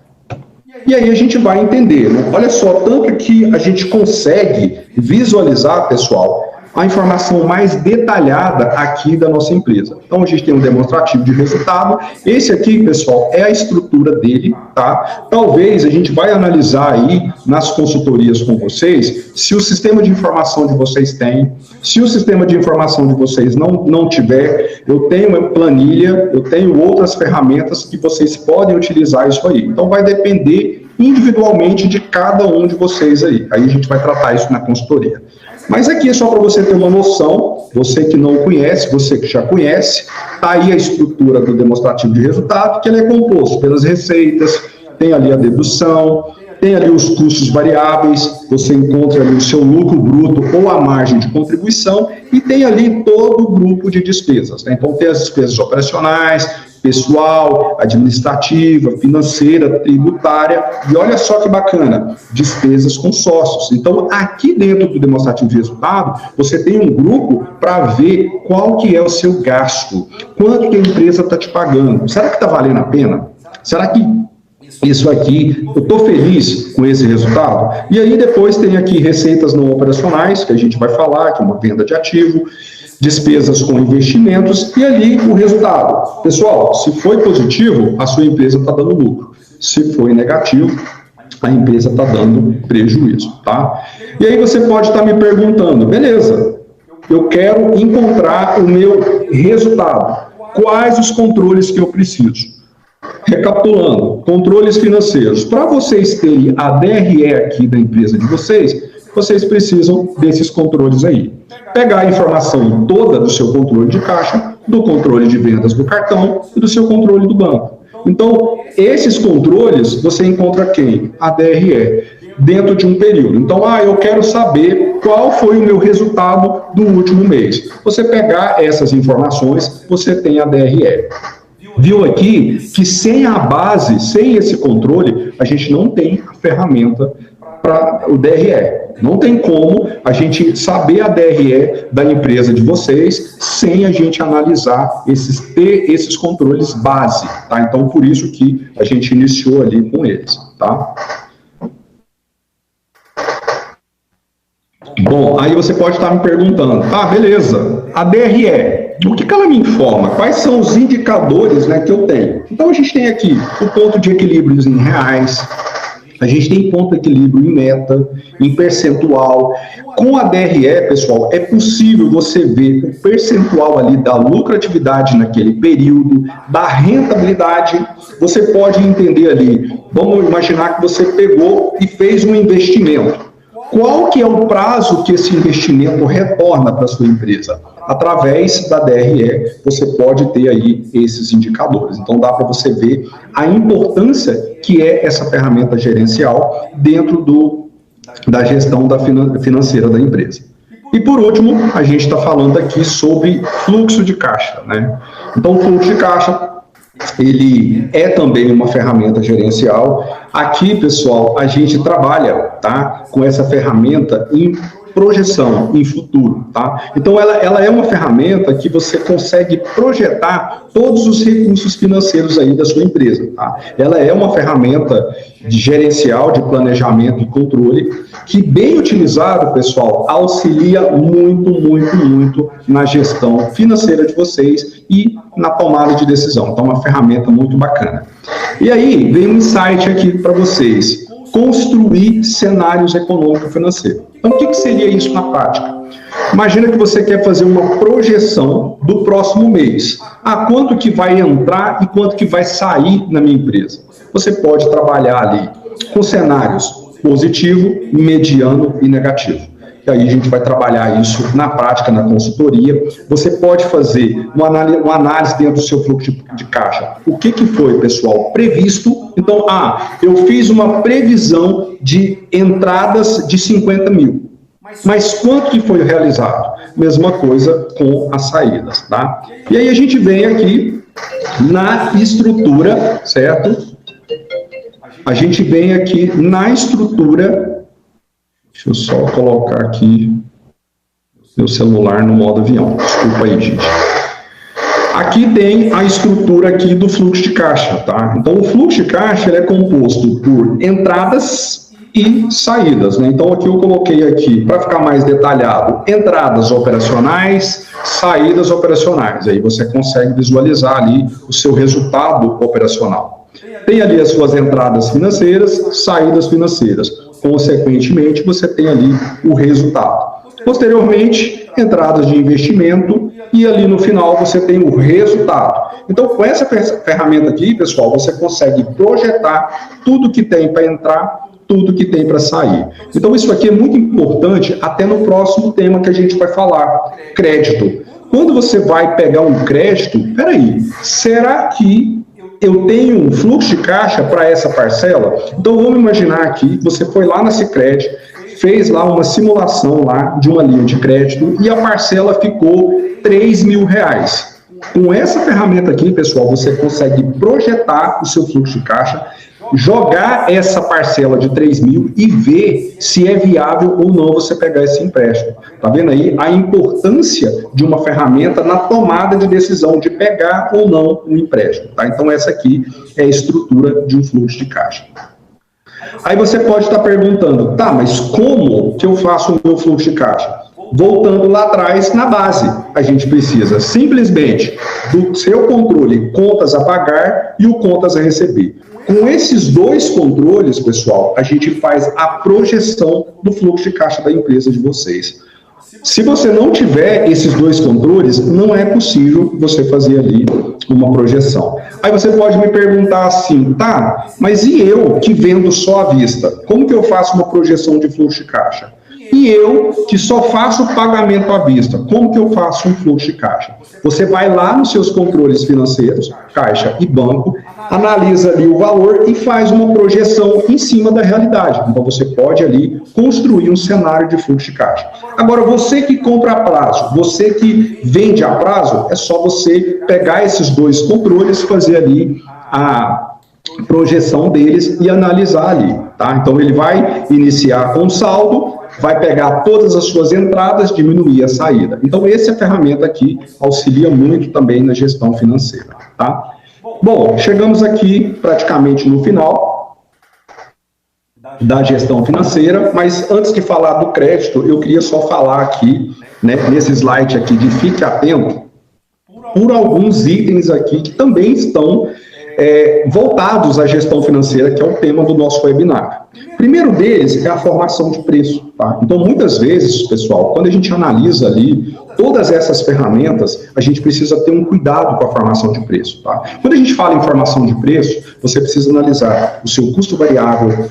E aí a gente vai entender, né? Olha só, tanto que a gente consegue visualizar, pessoal, a informação mais detalhada aqui da nossa empresa. Então, a gente tem um demonstrativo de resultado. Esse aqui, pessoal, é a estrutura dele, tá? Talvez a gente vai analisar aí nas consultorias com vocês se o sistema de informação de vocês tem. Se o sistema de informação de vocês não tiver, eu tenho uma planilha, eu tenho outras ferramentas que vocês podem utilizar isso aí. Então, vai depender individualmente de cada um de vocês aí. Aí a gente vai tratar isso na consultoria. Mas aqui é só para você ter uma noção, você que não conhece, você que já conhece, está aí a estrutura do demonstrativo de resultado, que ele é composto pelas receitas, tem ali a dedução, Tem ali os custos variáveis, você encontra ali o seu lucro bruto ou a margem de contribuição e tem ali todo o grupo de despesas, né? Então tem as despesas operacionais, pessoal, administrativa, financeira, tributária e olha só que bacana, despesas com sócios. Então aqui dentro do demonstrativo de resultado, você tem um grupo para ver qual que é o seu gasto, quanto que a empresa está te pagando. Será que está valendo a pena? Será que isso aqui, eu estou feliz com esse resultado? E aí depois tem aqui receitas não operacionais, que a gente vai falar, que é uma venda de ativo, despesas com investimentos, e ali o resultado. Pessoal, se foi positivo, a sua empresa está dando lucro. Se foi negativo, a empresa está dando prejuízo, tá? E aí você pode estar me perguntando, beleza, eu quero encontrar o meu resultado. Quais os controles que eu preciso? Recapitulando, controles financeiros. Para vocês terem a DRE aqui da empresa de vocês, vocês precisam desses controles aí. Pegar a informação toda do seu controle de caixa, do controle de vendas do cartão e do seu controle do banco. Então, esses controles, você encontra quem? A DRE, dentro de um período. Então, eu quero saber qual foi o meu resultado do último mês. Você pegar essas informações, você tem a DRE. Viu aqui que sem a base, sem esse controle, a gente não tem a ferramenta para o DRE. Não tem como a gente saber a DRE da empresa de vocês sem a gente analisar ter esses controles base, tá? Então, por isso que a gente iniciou ali com eles, tá? Bom, aí você pode estar me perguntando, tá, beleza, a DRE, o que ela me informa? Quais são os indicadores, né, que eu tenho? Então, a gente tem aqui o ponto de equilíbrios em reais, a gente tem ponto de equilíbrio em meta, em percentual. Com a DRE, pessoal, é possível você ver o percentual ali da lucratividade naquele período, da rentabilidade. Você pode entender ali, vamos imaginar que você pegou e fez um investimento. Qual que é o prazo que esse investimento retorna para a sua empresa? Através da DRE, você pode ter aí esses indicadores. Então, dá para você ver a importância que é essa ferramenta gerencial dentro da gestão financeira da empresa. E, por último, a gente está falando aqui sobre fluxo de caixa, né? Então, o fluxo de caixa, ele é também uma ferramenta gerencial. Aqui, pessoal, a gente trabalha, tá, com essa ferramenta em projeção, em futuro, tá? Então, ela é uma ferramenta que você consegue projetar todos os recursos financeiros aí da sua empresa, tá? Ela é uma ferramenta de gerencial, de planejamento e controle, que bem utilizado, pessoal, auxilia muito, muito, muito na gestão financeira de vocês e na tomada de decisão. Então, é uma ferramenta muito bacana. E aí, vem um insight aqui para vocês. Construir cenários econômico-financeiros. Então, o que seria isso na prática? Imagina que você quer fazer uma projeção do próximo mês. Quanto que vai entrar e quanto que vai sair na minha empresa? Você pode trabalhar ali com cenários positivo, mediano e negativo. E aí a gente vai trabalhar isso na prática, na consultoria. Você pode fazer uma análise dentro do seu fluxo de caixa. O que foi, pessoal? Previsto. Então, eu fiz uma previsão de entradas de 50 mil. Mas quanto que foi realizado? Mesma coisa com as saídas, tá? E aí a gente vem aqui na estrutura, certo? A gente vem aqui na estrutura. Deixa eu só colocar aqui meu celular no modo avião. Desculpa aí, gente. Aqui tem a estrutura aqui do fluxo de caixa, tá? Então, o fluxo de caixa ele é composto por entradas e saídas, né? Então, aqui eu coloquei aqui, para ficar mais detalhado, entradas operacionais, saídas operacionais. Aí você consegue visualizar ali o seu resultado operacional. Tem ali as suas entradas financeiras, saídas financeiras. Consequentemente, você tem ali o resultado. Posteriormente, entradas de investimento e ali no final você tem o resultado. Então, com essa ferramenta aqui, pessoal, você consegue projetar tudo que tem para entrar, tudo que tem para sair. Então, isso aqui é muito importante até no próximo tema que a gente vai falar, crédito. Quando você vai pegar um crédito, peraí, será que eu tenho um fluxo de caixa para essa parcela? Então, vamos imaginar aqui, você foi lá na Sicredi, fez lá uma simulação lá de uma linha de crédito e a parcela ficou R$3.000. Com essa ferramenta aqui, pessoal, você consegue projetar o seu fluxo de caixa, jogar essa parcela de 3.000 e ver se é viável ou não você pegar esse empréstimo. Tá vendo aí a importância de uma ferramenta na tomada de decisão de pegar ou não um empréstimo, tá? Então essa aqui é a estrutura de um fluxo de caixa. Aí você pode estar perguntando, tá, mas como que eu faço o meu fluxo de caixa? Voltando lá atrás, na base, a gente precisa simplesmente do seu controle contas a pagar e o contas a receber. Com esses dois controles, pessoal, a gente faz a projeção do fluxo de caixa da empresa de vocês. Se você não tiver esses dois controles, não é possível você fazer ali uma projeção. Aí você pode me perguntar assim, tá, mas e eu que vendo só à vista? Como que eu faço uma projeção de fluxo de caixa? E eu, que só faço pagamento à vista, como que eu faço um fluxo de caixa? Você vai lá nos seus controles financeiros, caixa e banco, analisa ali o valor e faz uma projeção em cima da realidade. Então, você pode ali construir um cenário de fluxo de caixa. Agora, você que compra a prazo, você que vende a prazo, é só você pegar esses dois controles, fazer ali a projeção deles e analisar ali, tá? Então, ele vai iniciar com saldo, vai pegar todas as suas entradas, diminuir a saída. Então, essa ferramenta aqui auxilia muito também na gestão financeira, tá? Bom, chegamos aqui praticamente no final da gestão financeira, mas antes de falar do crédito, eu queria só falar aqui, né, nesse slide aqui de fique atento, por alguns itens aqui que também estão voltados à gestão financeira, que é o tema do nosso webinar. O primeiro deles é a formação de preço, tá? Então, muitas vezes, pessoal, quando a gente analisa ali todas essas ferramentas, a gente precisa ter um cuidado com a formação de preço, tá? Quando a gente fala em formação de preço, você precisa analisar o seu custo variável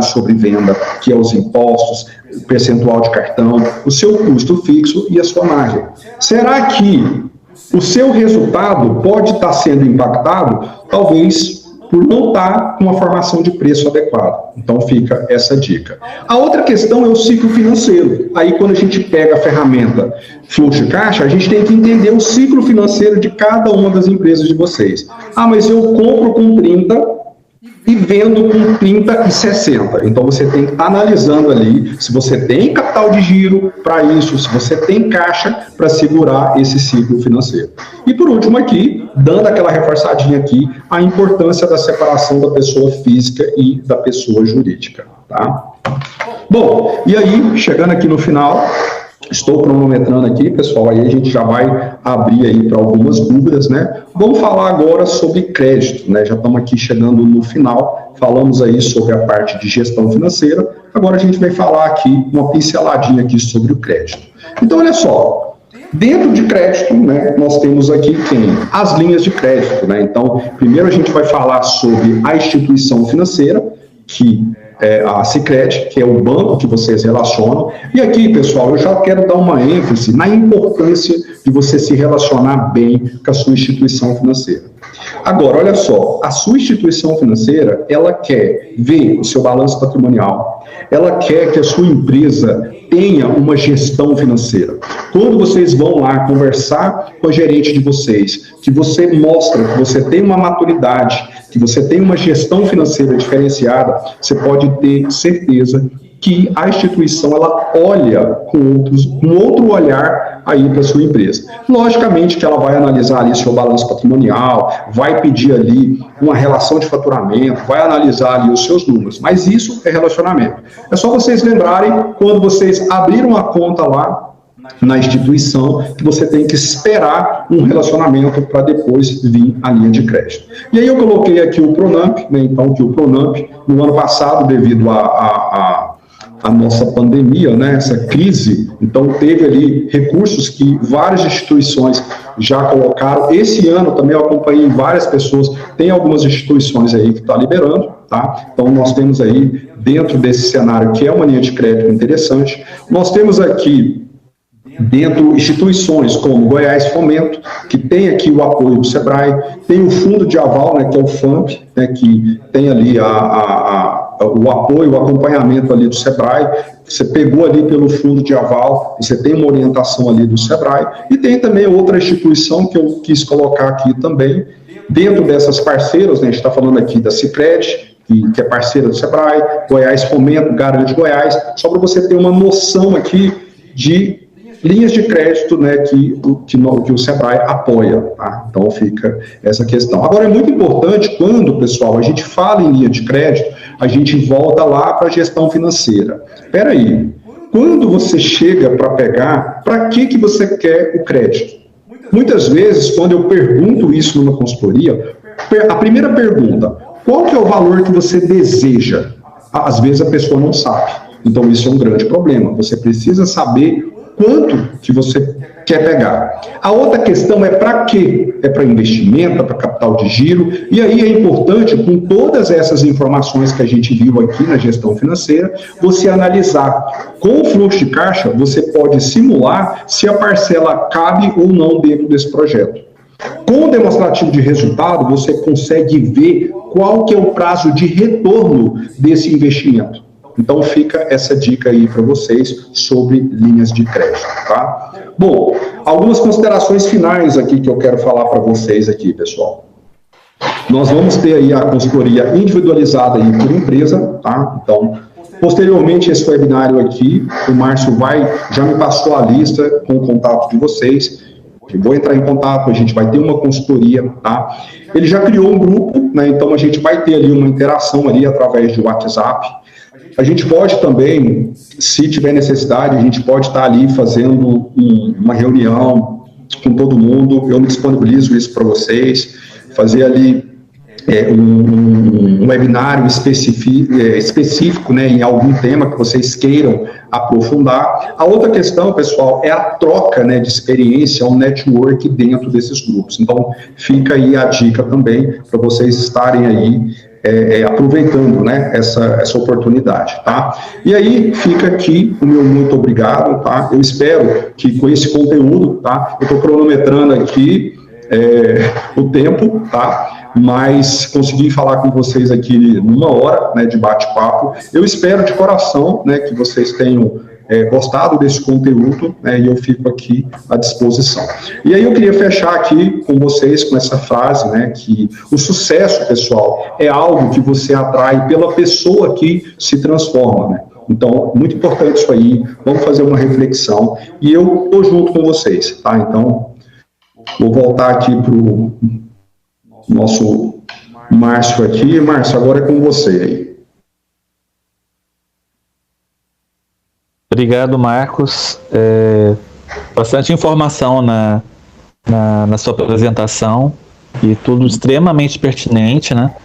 sobre venda, que é os impostos, o percentual de cartão, o seu custo fixo e a sua margem. Será que o seu resultado pode estar sendo impactado, talvez, por não estar com uma formação de preço adequada. Então, fica essa dica. A outra questão é o ciclo financeiro. Aí, quando a gente pega a ferramenta fluxo de caixa, a gente tem que entender o ciclo financeiro de cada uma das empresas de vocês. Ah, mas eu compro com 30 e vendo com 30 e 60. Então, você tem que estar analisando ali se você tem capital de giro para isso, se você tem caixa para segurar esse ciclo financeiro. E, por último aqui, dando aquela reforçadinha aqui, a importância da separação da pessoa física e da pessoa jurídica, tá? Bom, e aí, chegando aqui no final, estou cronometrando aqui, pessoal, aí a gente já vai abrir aí para algumas dúvidas, né? Vamos falar agora sobre crédito, né? Já estamos aqui chegando no final, falamos aí sobre a parte de gestão financeira, agora a gente vai falar aqui, uma pinceladinha aqui sobre o crédito. Então, olha só, dentro de crédito, né, nós temos aqui as linhas de crédito, né? Então, primeiro a gente vai falar sobre a instituição financeira, que a Sicredi, que é o banco que vocês relacionam. E aqui, pessoal, eu já quero dar uma ênfase na importância de você se relacionar bem com a sua instituição financeira. Agora, olha só, a sua instituição financeira, ela quer ver o seu balanço patrimonial, ela quer que a sua empresa tenha uma gestão financeira. Quando vocês vão lá conversar com a gerente de vocês, que você mostra que você tem uma maturidade, que você tem uma gestão financeira diferenciada, você pode ter certeza que a instituição ela olha com um outro olhar aí para a sua empresa. Logicamente que ela vai analisar ali seu balanço patrimonial, vai pedir ali uma relação de faturamento, vai analisar ali os seus números, mas isso é relacionamento. É só vocês lembrarem, quando vocês abriram a conta lá na instituição, que você tem que esperar um relacionamento para depois vir a linha de crédito. E aí eu coloquei aqui o Pronamp, né? Então que o Pronamp, no ano passado, devido a nossa pandemia, né, essa crise, então teve ali recursos que várias instituições já colocaram. Esse ano também eu acompanhei várias pessoas, tem algumas instituições aí que estão liberando, tá? Então nós temos aí, dentro desse cenário, que é uma linha de crédito interessante, nós temos aqui, dentro de instituições como Goiás Fomento, que tem aqui o apoio do SEBRAE, tem o Fundo de Aval, né, que é o FAMP, né, que tem ali o apoio, o acompanhamento ali do SEBRAE. Você pegou ali pelo Fundo de Aval, você tem uma orientação ali do SEBRAE, e tem também outra instituição que eu quis colocar aqui também, dentro dessas parceiras, né, a gente está falando aqui da Sicredi, que é parceira do SEBRAE, Goiás Fomento, Garante Goiás, só para você ter uma noção aqui de linhas de crédito, né, que o SEBRAE apoia, tá? Então fica essa questão. Agora é muito importante quando, pessoal, a gente fala em linha de crédito, a gente volta lá para a gestão financeira. Espera aí, quando você chega para pegar, para que você quer o crédito? Muitas vezes, quando eu pergunto isso numa consultoria, a primeira pergunta, qual que é o valor que você deseja? Às vezes a pessoa não sabe. Então isso é um grande problema. Você precisa saber quanto que você quer pegar. A outra questão é para quê? É para investimento, é para capital de giro, e aí é importante, com todas essas informações que a gente viu aqui na gestão financeira, você analisar. Com o fluxo de caixa, você pode simular se a parcela cabe ou não dentro desse projeto. Com o demonstrativo de resultado, você consegue ver qual que é o prazo de retorno desse investimento. Então fica essa dica aí para vocês sobre linhas de crédito, tá? Bom, algumas considerações finais aqui que eu quero falar para vocês aqui, pessoal. Nós vamos ter aí a consultoria individualizada aí por empresa, tá? Então, posteriormente esse webinário aqui, o Márcio já me passou a lista com o contato de vocês. Eu vou entrar em contato, a gente vai ter uma consultoria, tá? Ele já criou um grupo, né? Então a gente vai ter ali uma interação ali através de WhatsApp. A gente pode também, se tiver necessidade, a gente pode estar ali fazendo uma reunião com todo mundo. Eu me disponibilizo isso para vocês, fazer ali um webinário específico, né, em algum tema que vocês queiram aprofundar. A outra questão, pessoal, é a troca, né, de experiência, um network dentro desses grupos. Então, fica aí a dica também para vocês estarem aí aproveitando, né, essa oportunidade, tá? E aí fica aqui o meu muito obrigado, tá? Eu espero que com esse conteúdo, tá? Eu estou cronometrando aqui o tempo, tá? Mas consegui falar com vocês aqui numa hora, né, de bate-papo. Eu espero de coração, né, que vocês tenham gostado desse conteúdo, né, e eu fico aqui à disposição. E aí eu queria fechar aqui com vocês com essa frase, né, que o sucesso, pessoal, é algo que você atrai pela pessoa que se transforma, né? Então, muito importante isso aí, vamos fazer uma reflexão, e eu estou junto com vocês, tá? Então, vou voltar aqui para o nosso Márcio aqui. Márcio, agora é com você aí. Obrigado, Marcos. Bastante informação na sua apresentação e tudo extremamente pertinente, né?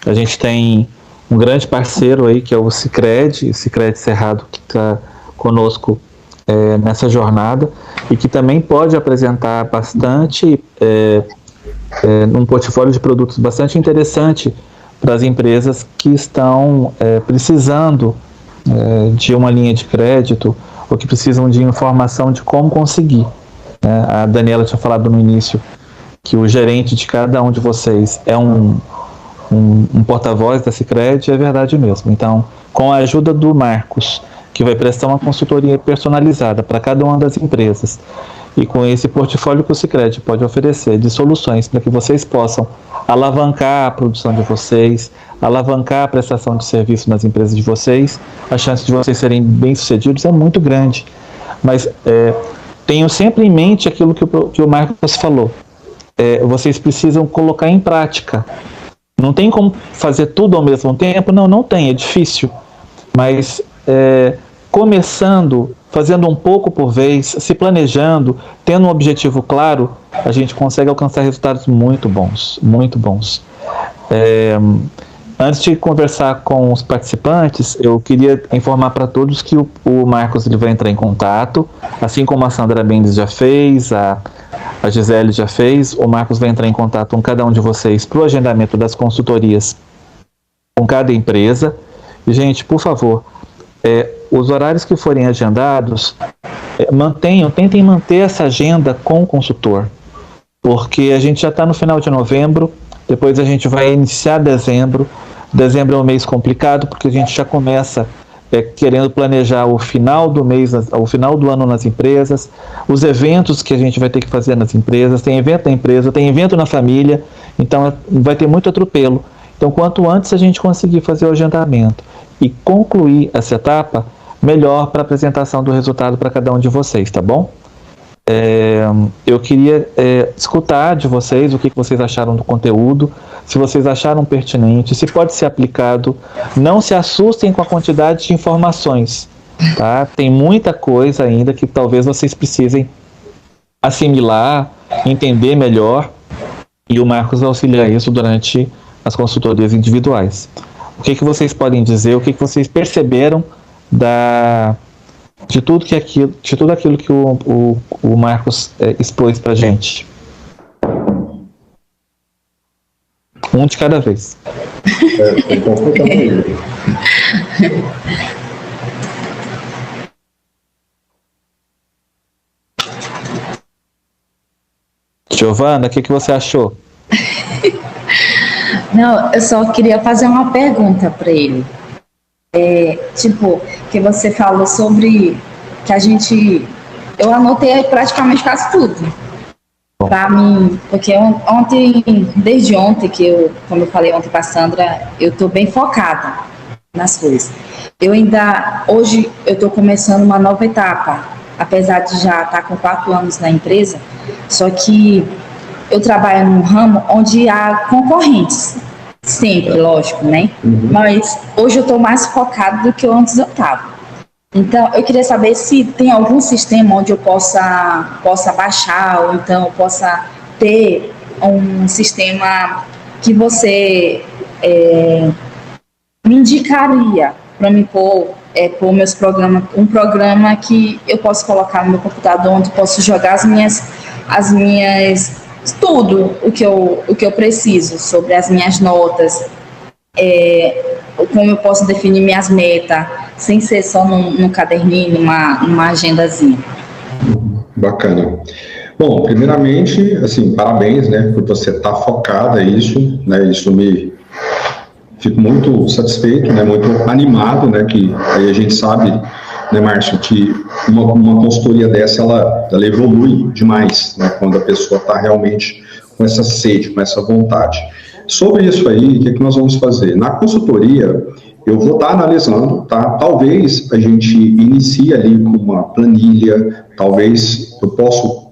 A gente tem um grande parceiro aí que é o Sicredi Cerrado, que está conosco nessa jornada e que também pode apresentar bastante, um portfólio de produtos bastante interessante para as empresas que estão precisando de uma linha de crédito ou que precisam de informação de como conseguir. A Daniela tinha falado no início que o gerente de cada um de vocês é um porta-voz da Sicredi, é verdade mesmo. Então, com a ajuda do Marcos, que vai prestar uma consultoria personalizada para cada uma das empresas, e com esse portfólio que o Sicredi pode oferecer de soluções para que vocês possam alavancar a produção de vocês, alavancar a prestação de serviço nas empresas de vocês, a chance de vocês serem bem-sucedidos é muito grande. Mas tenham sempre em mente aquilo que o Marcos falou. Vocês precisam colocar em prática. Não tem como fazer tudo ao mesmo tempo? Não tem, é difícil. Mas começando, fazendo um pouco por vez, se planejando, tendo um objetivo claro, a gente consegue alcançar resultados muito bons, muito bons. Antes de conversar com os participantes, eu queria informar para todos que o Marcos ele vai entrar em contato, assim como a Sandra Mendes já fez, a Gisele já fez, o Marcos vai entrar em contato com cada um de vocês para o agendamento das consultorias com cada empresa. E, gente, por favor, os horários que forem agendados, tentem manter essa agenda com o consultor, porque a gente já está no final de novembro, depois a gente vai iniciar dezembro. Dezembro é um mês complicado, porque a gente já começa querendo planejar o final do mês, o final do ano nas empresas, os eventos que a gente vai ter que fazer nas empresas, tem evento na empresa, tem evento na família, então vai ter muito atropelo. Então, quanto antes a gente conseguir fazer o agendamento e concluir essa etapa, melhor para a apresentação do resultado para cada um de vocês, tá bom? Eu queria escutar de vocês o que vocês acharam do conteúdo, se vocês acharam pertinente, se pode ser aplicado. Não se assustem com a quantidade de informações, tá? Tem muita coisa ainda que talvez vocês precisem assimilar, entender melhor, e o Marcos vai auxiliar isso durante as consultorias individuais. O que vocês podem dizer, o que vocês perceberam de tudo aquilo que o Marcos expôs para a gente? Um de cada vez. Giovana, o que você achou? Não, eu só queria fazer uma pergunta para ele. Que você falou sobre que eu anotei praticamente quase tudo para mim, porque desde ontem como eu falei ontem com a Sandra, eu estou bem focada nas coisas. Hoje eu estou começando uma nova etapa, apesar de já estar com 4 anos na empresa, só que eu trabalho num ramo onde há concorrentes, sempre, lógico, né? Mas hoje eu estou mais focado do que antes eu estava. Então, eu queria saber se tem algum sistema onde eu possa baixar, ou então eu possa ter um sistema que você me indicaria para me pôr meus programas, um programa que eu posso colocar no meu computador, onde eu posso jogar as minhas tudo o que eu preciso sobre as minhas notas, como eu posso definir minhas metas, sem ser só num caderninho, numa agendazinha. Bacana. Bom, primeiramente, assim, parabéns, né, por você estar focada nisso, né, fico muito satisfeito, né, muito animado, né, que aí a gente sabe, né, Márcio, que uma consultoria dessa, ela evolui demais, né, quando a pessoa está realmente com essa sede, com essa vontade. Sobre isso aí, o que nós vamos fazer? Na consultoria, eu vou estar analisando, tá? Talvez a gente inicie ali com uma planilha, talvez eu possa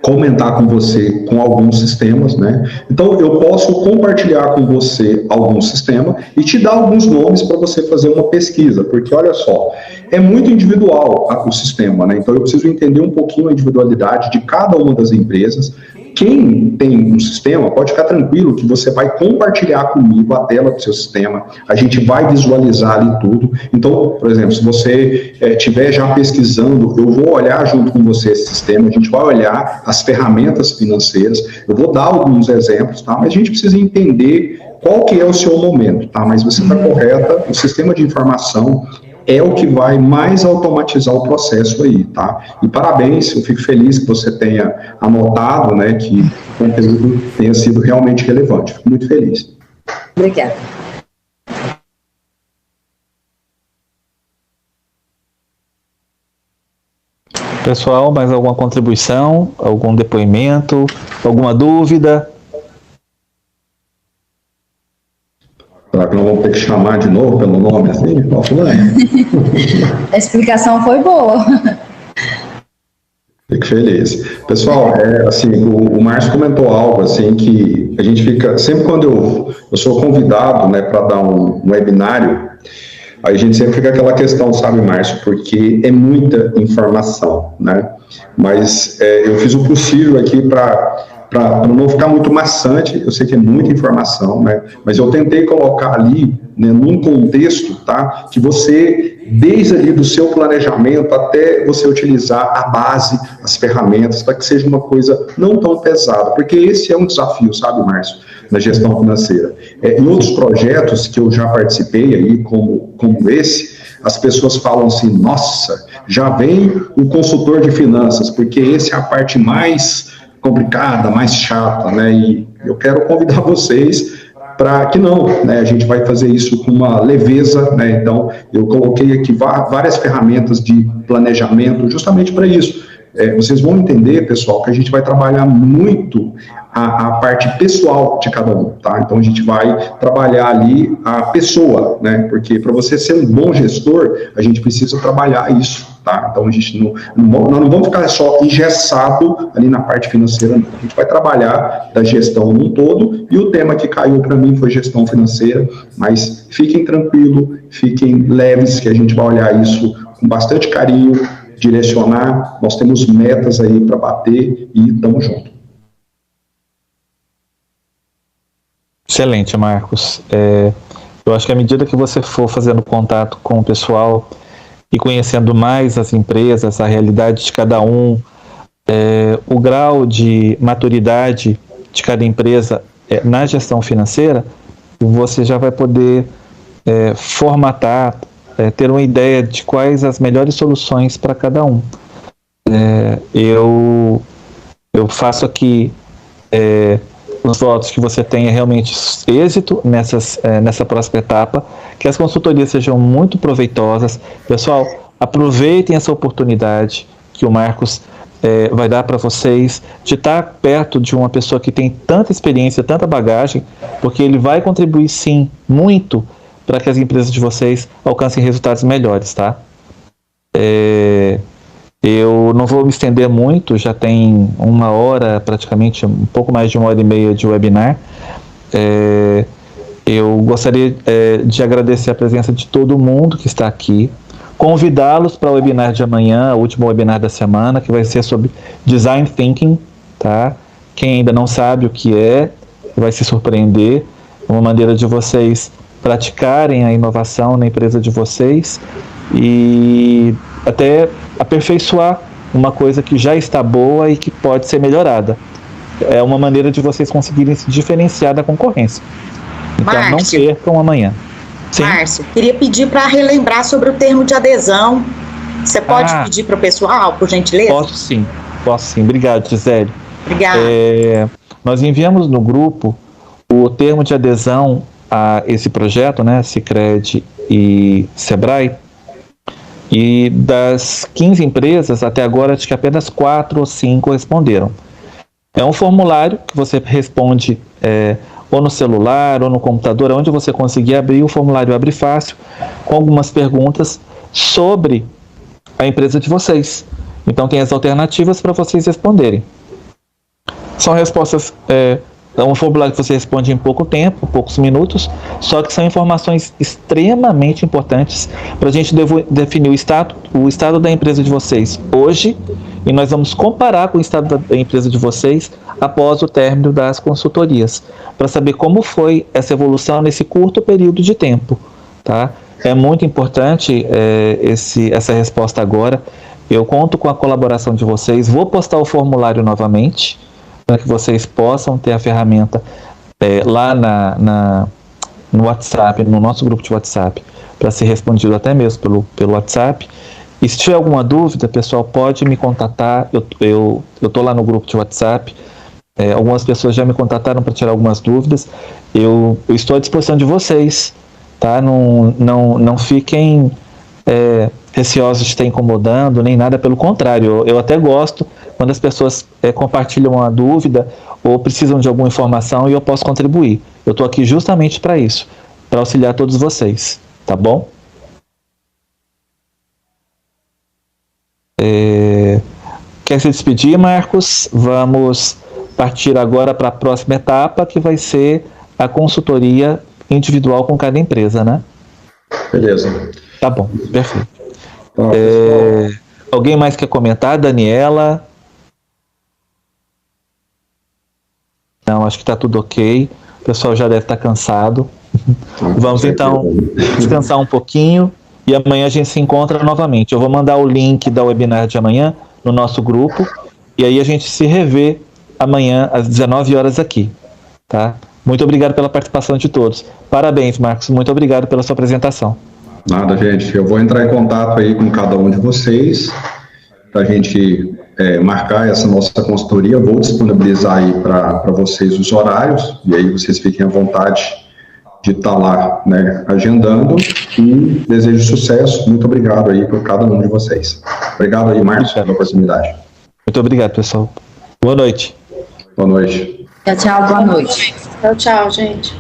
comentar com você com alguns sistemas, né? Então, eu posso compartilhar com você algum sistema e te dar alguns nomes para você fazer uma pesquisa, porque, olha só, é muito individual o sistema, né? Então, eu preciso entender um pouquinho a individualidade de cada uma das empresas. Quem tem um sistema, pode ficar tranquilo que você vai compartilhar comigo a tela do seu sistema, a gente vai visualizar ali tudo. Então, por exemplo, se você estiver já pesquisando, eu vou olhar junto com você esse sistema, a gente vai olhar as ferramentas financeiras, eu vou dar alguns exemplos, tá? Mas a gente precisa entender qual que é o seu momento, tá? Mas você está correta, o sistema de informação é o que vai mais automatizar o processo aí, tá? E parabéns, eu fico feliz que você tenha anotado, né, que o conteúdo tenha sido realmente relevante. Fico muito feliz. Obrigada. Pessoal, mais alguma contribuição, algum depoimento, alguma dúvida? Será que nós vamos ter que chamar de novo pelo nome assim? A explicação foi boa. Fico feliz. Pessoal, assim, o Márcio comentou algo assim que a gente fica, sempre quando eu sou convidado, né, para dar um webinário, aí a gente sempre fica aquela questão, sabe, Márcio, porque é muita informação, né? Mas eu fiz o possível aqui para não ficar muito maçante, eu sei que é muita informação, né, mas eu tentei colocar ali, né, num contexto, tá, que você, desde ali do seu planejamento até você utilizar a base, as ferramentas, para que seja uma coisa não tão pesada, porque esse é um desafio, sabe, Márcio, na gestão financeira. Em outros projetos que eu já participei aí, como esse, as pessoas falam assim, nossa, Já vem o consultor de finanças, porque esse é a parte mais complicada, mais chata, né? E eu quero convidar vocês para que não, né? A gente vai fazer isso com uma leveza, né? Então, eu coloquei aqui várias ferramentas de planejamento justamente para isso. Vocês vão entender, pessoal, que a gente vai trabalhar muito a parte pessoal de cada um, tá? Então, a gente vai trabalhar ali a pessoa, né? Porque para você ser um bom gestor, a gente precisa trabalhar isso, tá? Então, a gente nós não vamos ficar só engessado ali na parte financeira, não. A gente vai trabalhar da gestão num todo, e o tema que caiu para mim foi gestão financeira, mas fiquem tranquilos, fiquem leves, que a gente vai olhar isso com bastante carinho, direcionar, nós temos metas aí para bater e estamos juntos. Excelente, Marcos. Eu acho que à medida que você for fazendo contato com o pessoal e conhecendo mais as empresas, a realidade de cada um, o grau de maturidade de cada empresa na gestão financeira, você já vai poder formatar, ter uma ideia de quais as melhores soluções para cada um. Eu faço aqui os votos que você tenha realmente êxito nessa próxima etapa, que as consultorias sejam muito proveitosas. Pessoal, aproveitem essa oportunidade que o Marcos vai dar para vocês de estar perto de uma pessoa que tem tanta experiência, tanta bagagem, porque ele vai contribuir sim muito para que as empresas de vocês alcancem resultados melhores, tá? Eu não vou me estender muito, já tem 1 hora, praticamente um pouco mais de 1h30 de webinar. Eu gostaria de agradecer a presença de todo mundo que está aqui, convidá-los para o webinar de amanhã, o último webinar da semana, que vai ser sobre Design Thinking, tá? Quem ainda não sabe o que vai se surpreender. É uma maneira de vocês praticarem a inovação na empresa de vocês e até aperfeiçoar uma coisa que já está boa e que pode ser melhorada. É uma maneira de vocês conseguirem se diferenciar da concorrência. Então, Márcio, não percam amanhã. Sim? Márcio, queria pedir para relembrar sobre o termo de adesão. Você pode pedir para o pessoal, por gentileza? Posso sim. Obrigado, Gisele. Obrigada. Nós enviamos no grupo o termo de adesão a esse projeto, né, Sicredi e Sebrae, e das 15 empresas, até agora, acho que apenas 4 ou 5 responderam. É um formulário que você responde ou no celular ou no computador, onde você conseguir abrir. O formulário abre fácil, com algumas perguntas sobre a empresa de vocês. Então tem as alternativas para vocês responderem. São respostas... É um formulário que você responde em pouco tempo, poucos minutos, só que são informações extremamente importantes para a gente definir o estado da empresa de vocês hoje, e nós vamos comparar com o estado da empresa de vocês após o término das consultorias, para saber como foi essa evolução nesse curto período de tempo, tá? É muito importante essa resposta agora. Eu conto com a colaboração de vocês, vou postar o formulário novamente, para que vocês possam ter a ferramenta lá no WhatsApp, no nosso grupo de WhatsApp, para ser respondido até mesmo pelo WhatsApp. E se tiver alguma dúvida, pessoal, pode me contatar. Eu estou lá no grupo de WhatsApp. Algumas pessoas já me contataram para tirar algumas dúvidas. Eu estou à disposição de vocês, tá? Não fiquem receosos de estar incomodando, nem nada, pelo contrário. Eu até gosto quando as pessoas compartilham uma dúvida ou precisam de alguma informação e eu posso contribuir. Eu estou aqui justamente para isso, para auxiliar todos vocês, tá bom? Quer se despedir, Marcos? Vamos partir agora para a próxima etapa, que vai ser a consultoria individual com cada empresa, né? Beleza. Tá bom, perfeito. Alguém mais quer comentar? Daniela? Não, acho que está tudo ok. O pessoal já deve estar cansado. Vamos então descansar um pouquinho e amanhã a gente se encontra novamente. Eu vou mandar o link da webinar de amanhã no nosso grupo e aí a gente se revê amanhã às 19 horas aqui, tá? Muito obrigado pela participação de todos. Parabéns, Marcos. Muito obrigado pela sua apresentação. Nada, gente. Eu vou entrar em contato aí com cada um de vocês para a gente marcar essa nossa consultoria. Vou disponibilizar aí para vocês os horários e aí vocês fiquem à vontade de estar lá, né, agendando, e desejo sucesso. Muito obrigado aí por cada um de vocês. Obrigado aí, Márcio, pela oportunidade. Muito obrigado, pessoal. Boa noite. Boa noite. Tchau, boa noite. Tchau, tchau, gente.